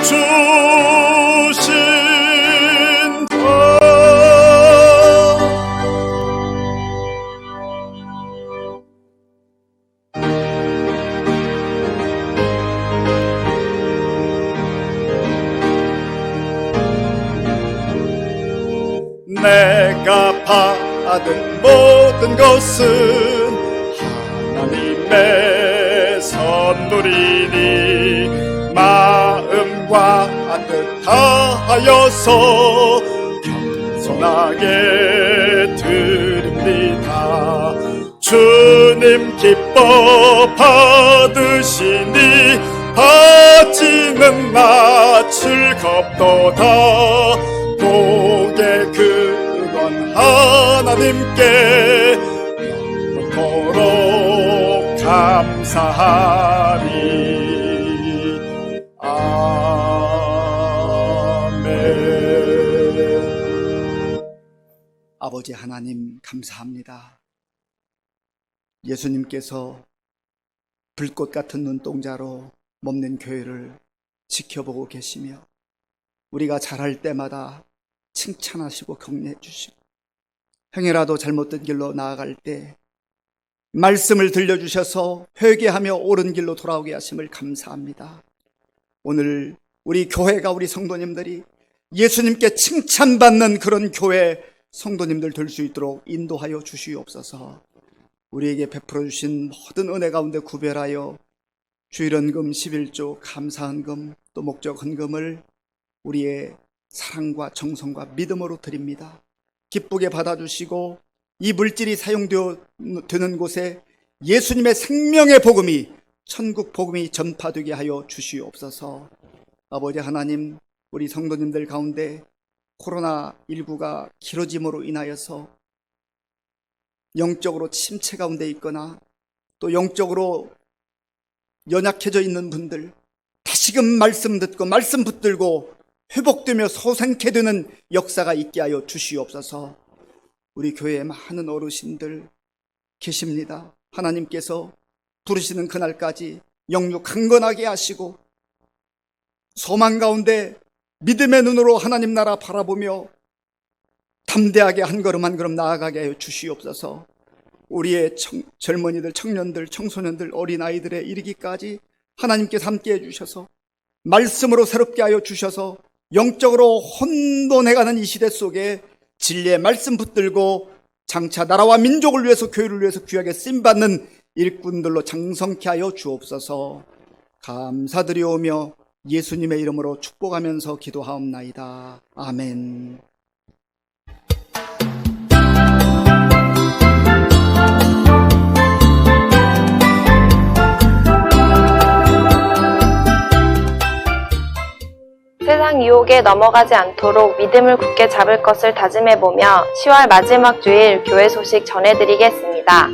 주신다. 내가 받은 모든 것은 하나님의 선물이니 마음과 뜻 다하여서 겸손하게 드립니다. 주님 기뻐 받으시니 받지는 나 즐겁도다. 복의 그건 하나님께 영원토록 감사하리. 아멘. 아버지 하나님 감사합니다. 예수님께서 불꽃 같은 눈동자로 몸낸 교회를 지켜보고 계시며 우리가 잘할 때마다 칭찬하시고 격려해 주시고 행여라도 잘못된 길로 나아갈 때 말씀을 들려주셔서 회개하며 옳은 길로 돌아오게 하심을 감사합니다. 오늘 우리 교회가, 우리 성도님들이 예수님께 칭찬받는 그런 교회 성도님들 될 수 있도록 인도하여 주시옵소서. 우리에게 베풀어 주신 모든 은혜 가운데 구별하여 주일헌금 11조 감사헌금 또 목적 헌금을 우리의 사랑과 정성과 믿음으로 드립니다. 기쁘게 받아주시고 이 물질이 사용되는 곳에 예수님의 생명의 복음이, 천국 복음이 전파되게 하여 주시옵소서. 아버지 하나님, 우리 성도님들 가운데 코로나19가 길어짐으로 인하여서 영적으로 침체 가운데 있거나 또 영적으로 연약해져 있는 분들, 다시금 말씀 듣고 말씀 붙들고 회복되며 소생케 되는 역사가 있게 하여 주시옵소서. 우리 교회에 많은 어르신들 계십니다. 하나님께서 부르시는 그날까지 영육 강건하게 하시고 소망 가운데 믿음의 눈으로 하나님 나라 바라보며 담대하게 한 걸음 한 걸음 나아가게 하여 주시옵소서. 우리의 젊은이들, 청년들, 청소년들, 어린아이들에 이르기까지 하나님께서 함께 해주셔서 말씀으로 새롭게 하여 주셔서 영적으로 혼돈해가는 이 시대 속에 진리의 말씀 붙들고 장차 나라와 민족을 위해서, 교회를 위해서 귀하게 쓰임받는 일꾼들로 장성케 하여 주옵소서. 감사드리오며 예수님의 이름으로 축복하면서 기도하옵나이다. 아멘. 세상 유혹에 넘어가지 않도록 믿음을 굳게 잡을 것을 다짐해보며 10월 마지막 주일 교회 소식 전해드리겠습니다.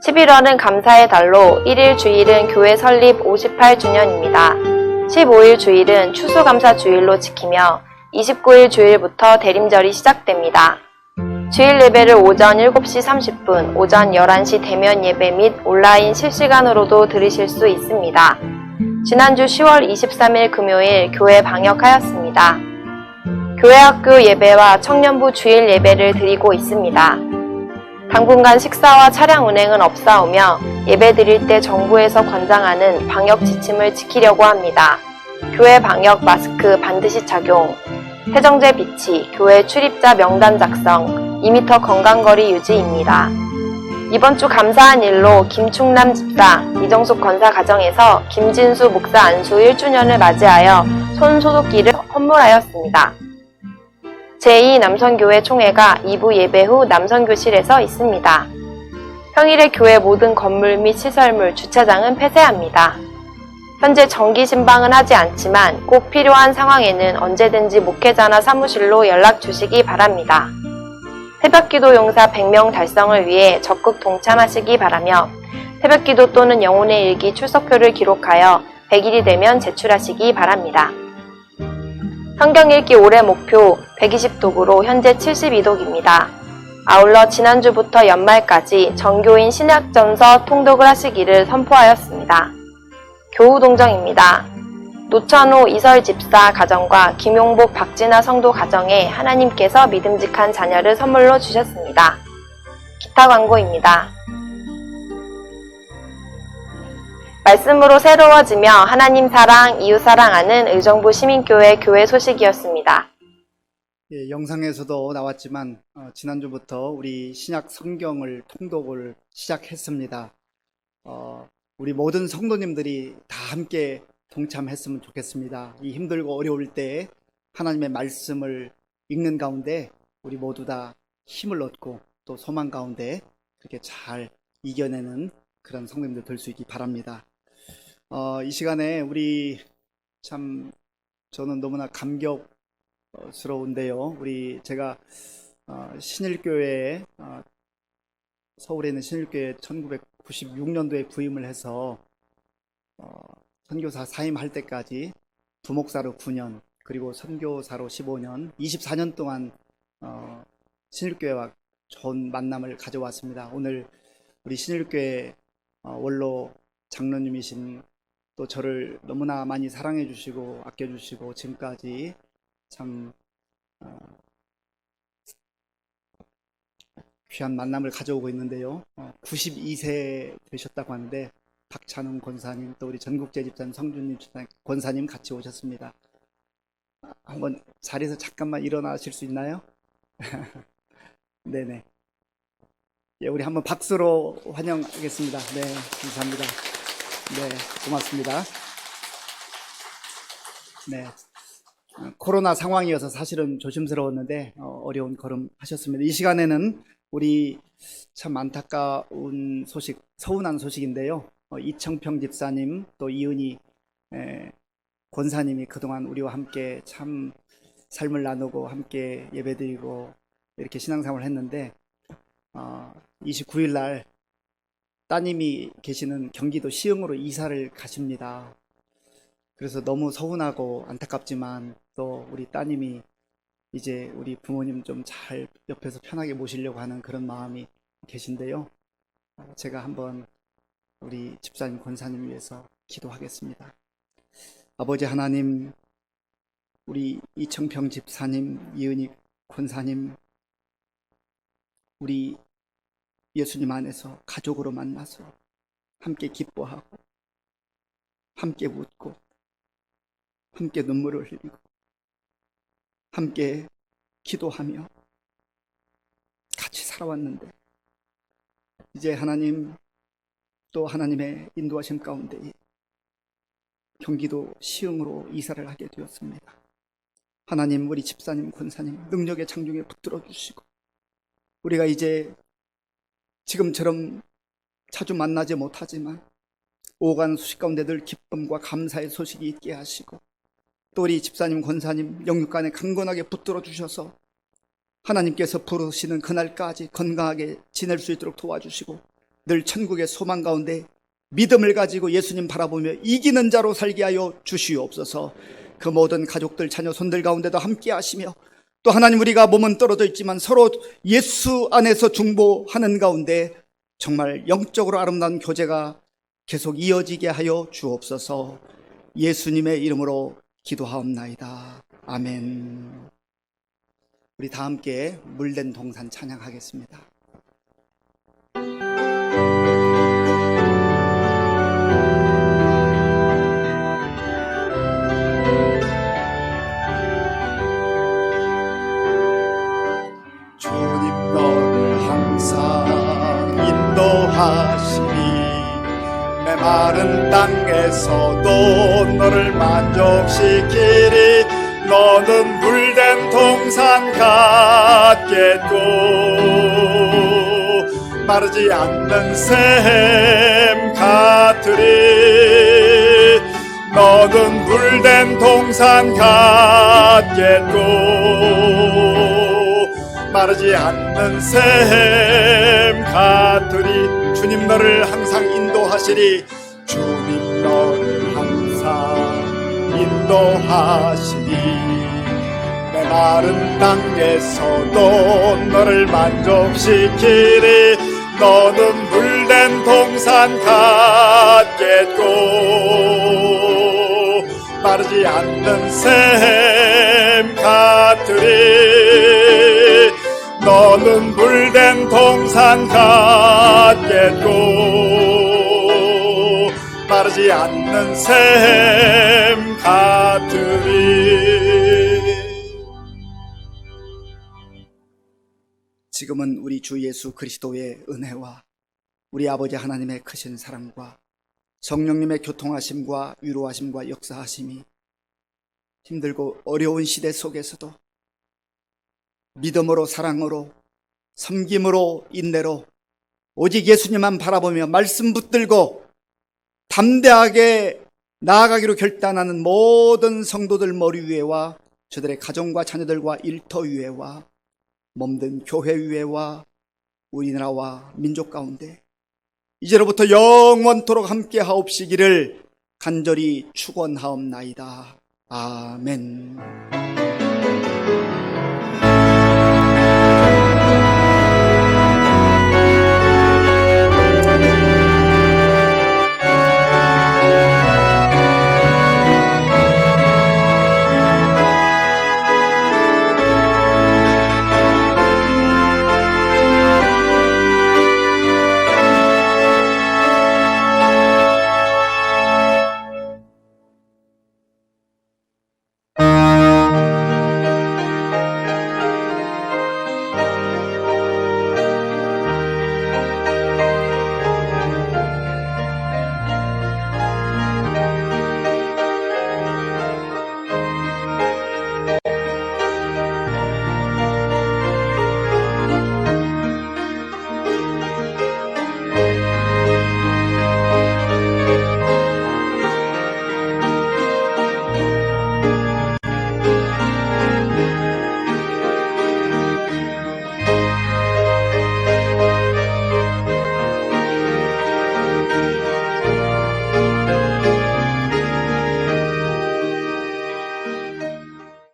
11월은 감사의 달로 1일 주일은 교회 설립 58주년입니다. 15일 주일은 추수감사 주일로 지키며 29일 주일부터 대림절이 시작됩니다. 주일 예배를 오전 7시 30분, 오전 11시 대면 예배 및 온라인 실시간으로도 들으실 수 있습니다. 지난주 10월 23일 금요일 교회 방역하였습니다. 교회 학교 예배와 청년부 주일 예배를 드리고 있습니다. 당분간 식사와 차량 운행은 없사오며 예배 드릴 때 정부에서 권장하는 방역 지침을 지키려고 합니다. 교회 방역 마스크 반드시 착용, 세정제 비치, 교회 출입자 명단 작성, 2m 건강거리 유지입니다. 이번 주 감사한 일로 김충남 집사, 이정숙 권사 가정에서 김진수 목사 안수 1주년을 맞이하여 손소독기를 선물하였습니다. 제2남선교회 총회가 2부 예배 후 남선교실에서 있습니다. 평일에 교회 모든 건물 및 시설물, 주차장은 폐쇄합니다. 현재 정기 신방은 하지 않지만 꼭 필요한 상황에는 언제든지 목회자나 사무실로 연락 주시기 바랍니다. 새벽기도 용사 100명 달성을 위해 적극 동참하시기 바라며 새벽기도 또는 영혼의 일기 출석표를 기록하여 100일이 되면 제출하시기 바랍니다. 성경 읽기 올해 목표 120독으로 현재 72독입니다. 아울러 지난주부터 연말까지 전교인 신약전서 통독을 하시기를 선포하였습니다. 교우 동정입니다. 노천호 이설 집사 가정과 김용복 박진아 성도 가정에 하나님께서 믿음직한 자녀를 선물로 주셨습니다. 기타 광고입니다. 말씀으로 새로워지며 하나님 사랑, 이웃 사랑하는 의정부 시민교회 교회 소식이었습니다. 예, 영상에서도 나왔지만 지난주부터 우리 신약 성경을 통독을 시작했습니다. 우리 모든 성도님들이 다 함께 동참했으면 좋겠습니다. 이 힘들고 어려울 때 하나님의 말씀을 읽는 가운데 우리 모두 다 힘을 얻고 또 소망 가운데 그렇게 잘 이겨내는 그런 성도님들 될 수 있기 바랍니다. 이 시간에 우리 참 저는 너무나 감격스러운데요. 제가 신일교회에 서울에 있는 신일교회 1996년도에 부임을 해서 선교사 사임할 때까지 부목사로 9년 그리고 선교사로 15년 24년 동안 신일교회와 좋은 만남을 가져왔습니다. 오늘 우리 신일교회 원로 장로님이신 또 저를 너무나 많이 사랑해 주시고 아껴 주시고 지금까지 참 귀한 만남을 가져오고 있는데요. 92세 되셨다고 하는데 박찬웅 권사님 또 우리 전국제 집사님 성준님 권사님 같이 오셨습니다. 한번 자리에서 잠깐만 일어나실 수 있나요? 네네. 예, 우리 한번 박수로 환영하겠습니다. 네, 감사합니다. 네, 고맙습니다. 네, 코로나 상황이어서 사실은 조심스러웠는데 어려운 걸음 하셨습니다. 이 시간에는 우리 참 안타까운 소식, 서운한 소식인데요. 이청평 집사님 또 이은희 권사님이 그동안 우리와 함께 참 삶을 나누고 함께 예배드리고 이렇게 신앙생활을 했는데 29일 날 따님이 계시는 경기도 시흥으로 이사를 가십니다. 그래서 너무 서운하고 안타깝지만 또 우리 따님이 이제 우리 부모님 좀 잘 옆에서 편하게 모시려고 하는 그런 마음이 계신데요. 제가 한번 우리 집사님 권사님 위해서 기도하겠습니다. 아버지 하나님, 우리 이청평 집사님, 이은희 권사님, 우리 예수님 안에서 가족으로 만나서 함께 기뻐하고 함께 웃고 함께 눈물을 흘리고 함께 기도하며 같이 살아왔는데 이제 하나님 또 하나님의 인도하심 가운데 경기도 시흥으로 이사를 하게 되었습니다. 하나님 우리 집사님 권사님 능력의 장중에 붙들어 주시고 우리가 이제 지금처럼 자주 만나지 못하지만 오간 소식 가운데 늘 기쁨과 감사의 소식이 있게 하시고 또 우리 집사님 권사님 영육간에 강건하게 붙들어 주셔서 하나님께서 부르시는 그날까지 건강하게 지낼 수 있도록 도와주시고 늘 천국의 소망 가운데 믿음을 가지고 예수님 바라보며 이기는 자로 살게 하여 주시옵소서. 그 모든 가족들 자녀 손들 가운데도 함께 하시며 또 하나님 우리가 몸은 떨어져 있지만 서로 예수 안에서 중보하는 가운데 정말 영적으로 아름다운 교제가 계속 이어지게 하여 주옵소서. 예수님의 이름으로 기도하옵나이다. 아멘. 우리 다 함께 물된 동산 찬양하겠습니다. 주님 너를 항상 인도하시니 메마른 땅에서도 너를 만족시키리. 너는 물된 동산 같겠고 마르지 않는 샘 같으리. 너는 물된 동산 같겠고 마르지 않는 샘 같으리. 주님 너를 항상 인도하시리. 주님 너를 항상 인도하시니 메마른 땅에서도 너를 만족시키리. 너는 물된 동산 같겠고 마르지 않는 샘 같으리. 너는 물된 동산 같겠고 마르지 않는 샘 같으리. 지금은 우리 주 예수 그리스도의 은혜와 우리 아버지 하나님의 크신 사랑과 성령님의 교통하심과 위로하심과 역사하심이 힘들고 어려운 시대 속에서도 믿음으로 사랑으로 섬김으로 인내로 오직 예수님만 바라보며 말씀 붙들고 담대하게 나아가기로 결단하는 모든 성도들 머리 위에와 저들의 가정과 자녀들과 일터 위에와 몸든 교회 위에와 우리나라와 민족 가운데 이제로부터 영원토록 함께 하옵시기를 간절히 축원하옵나이다. 아멘.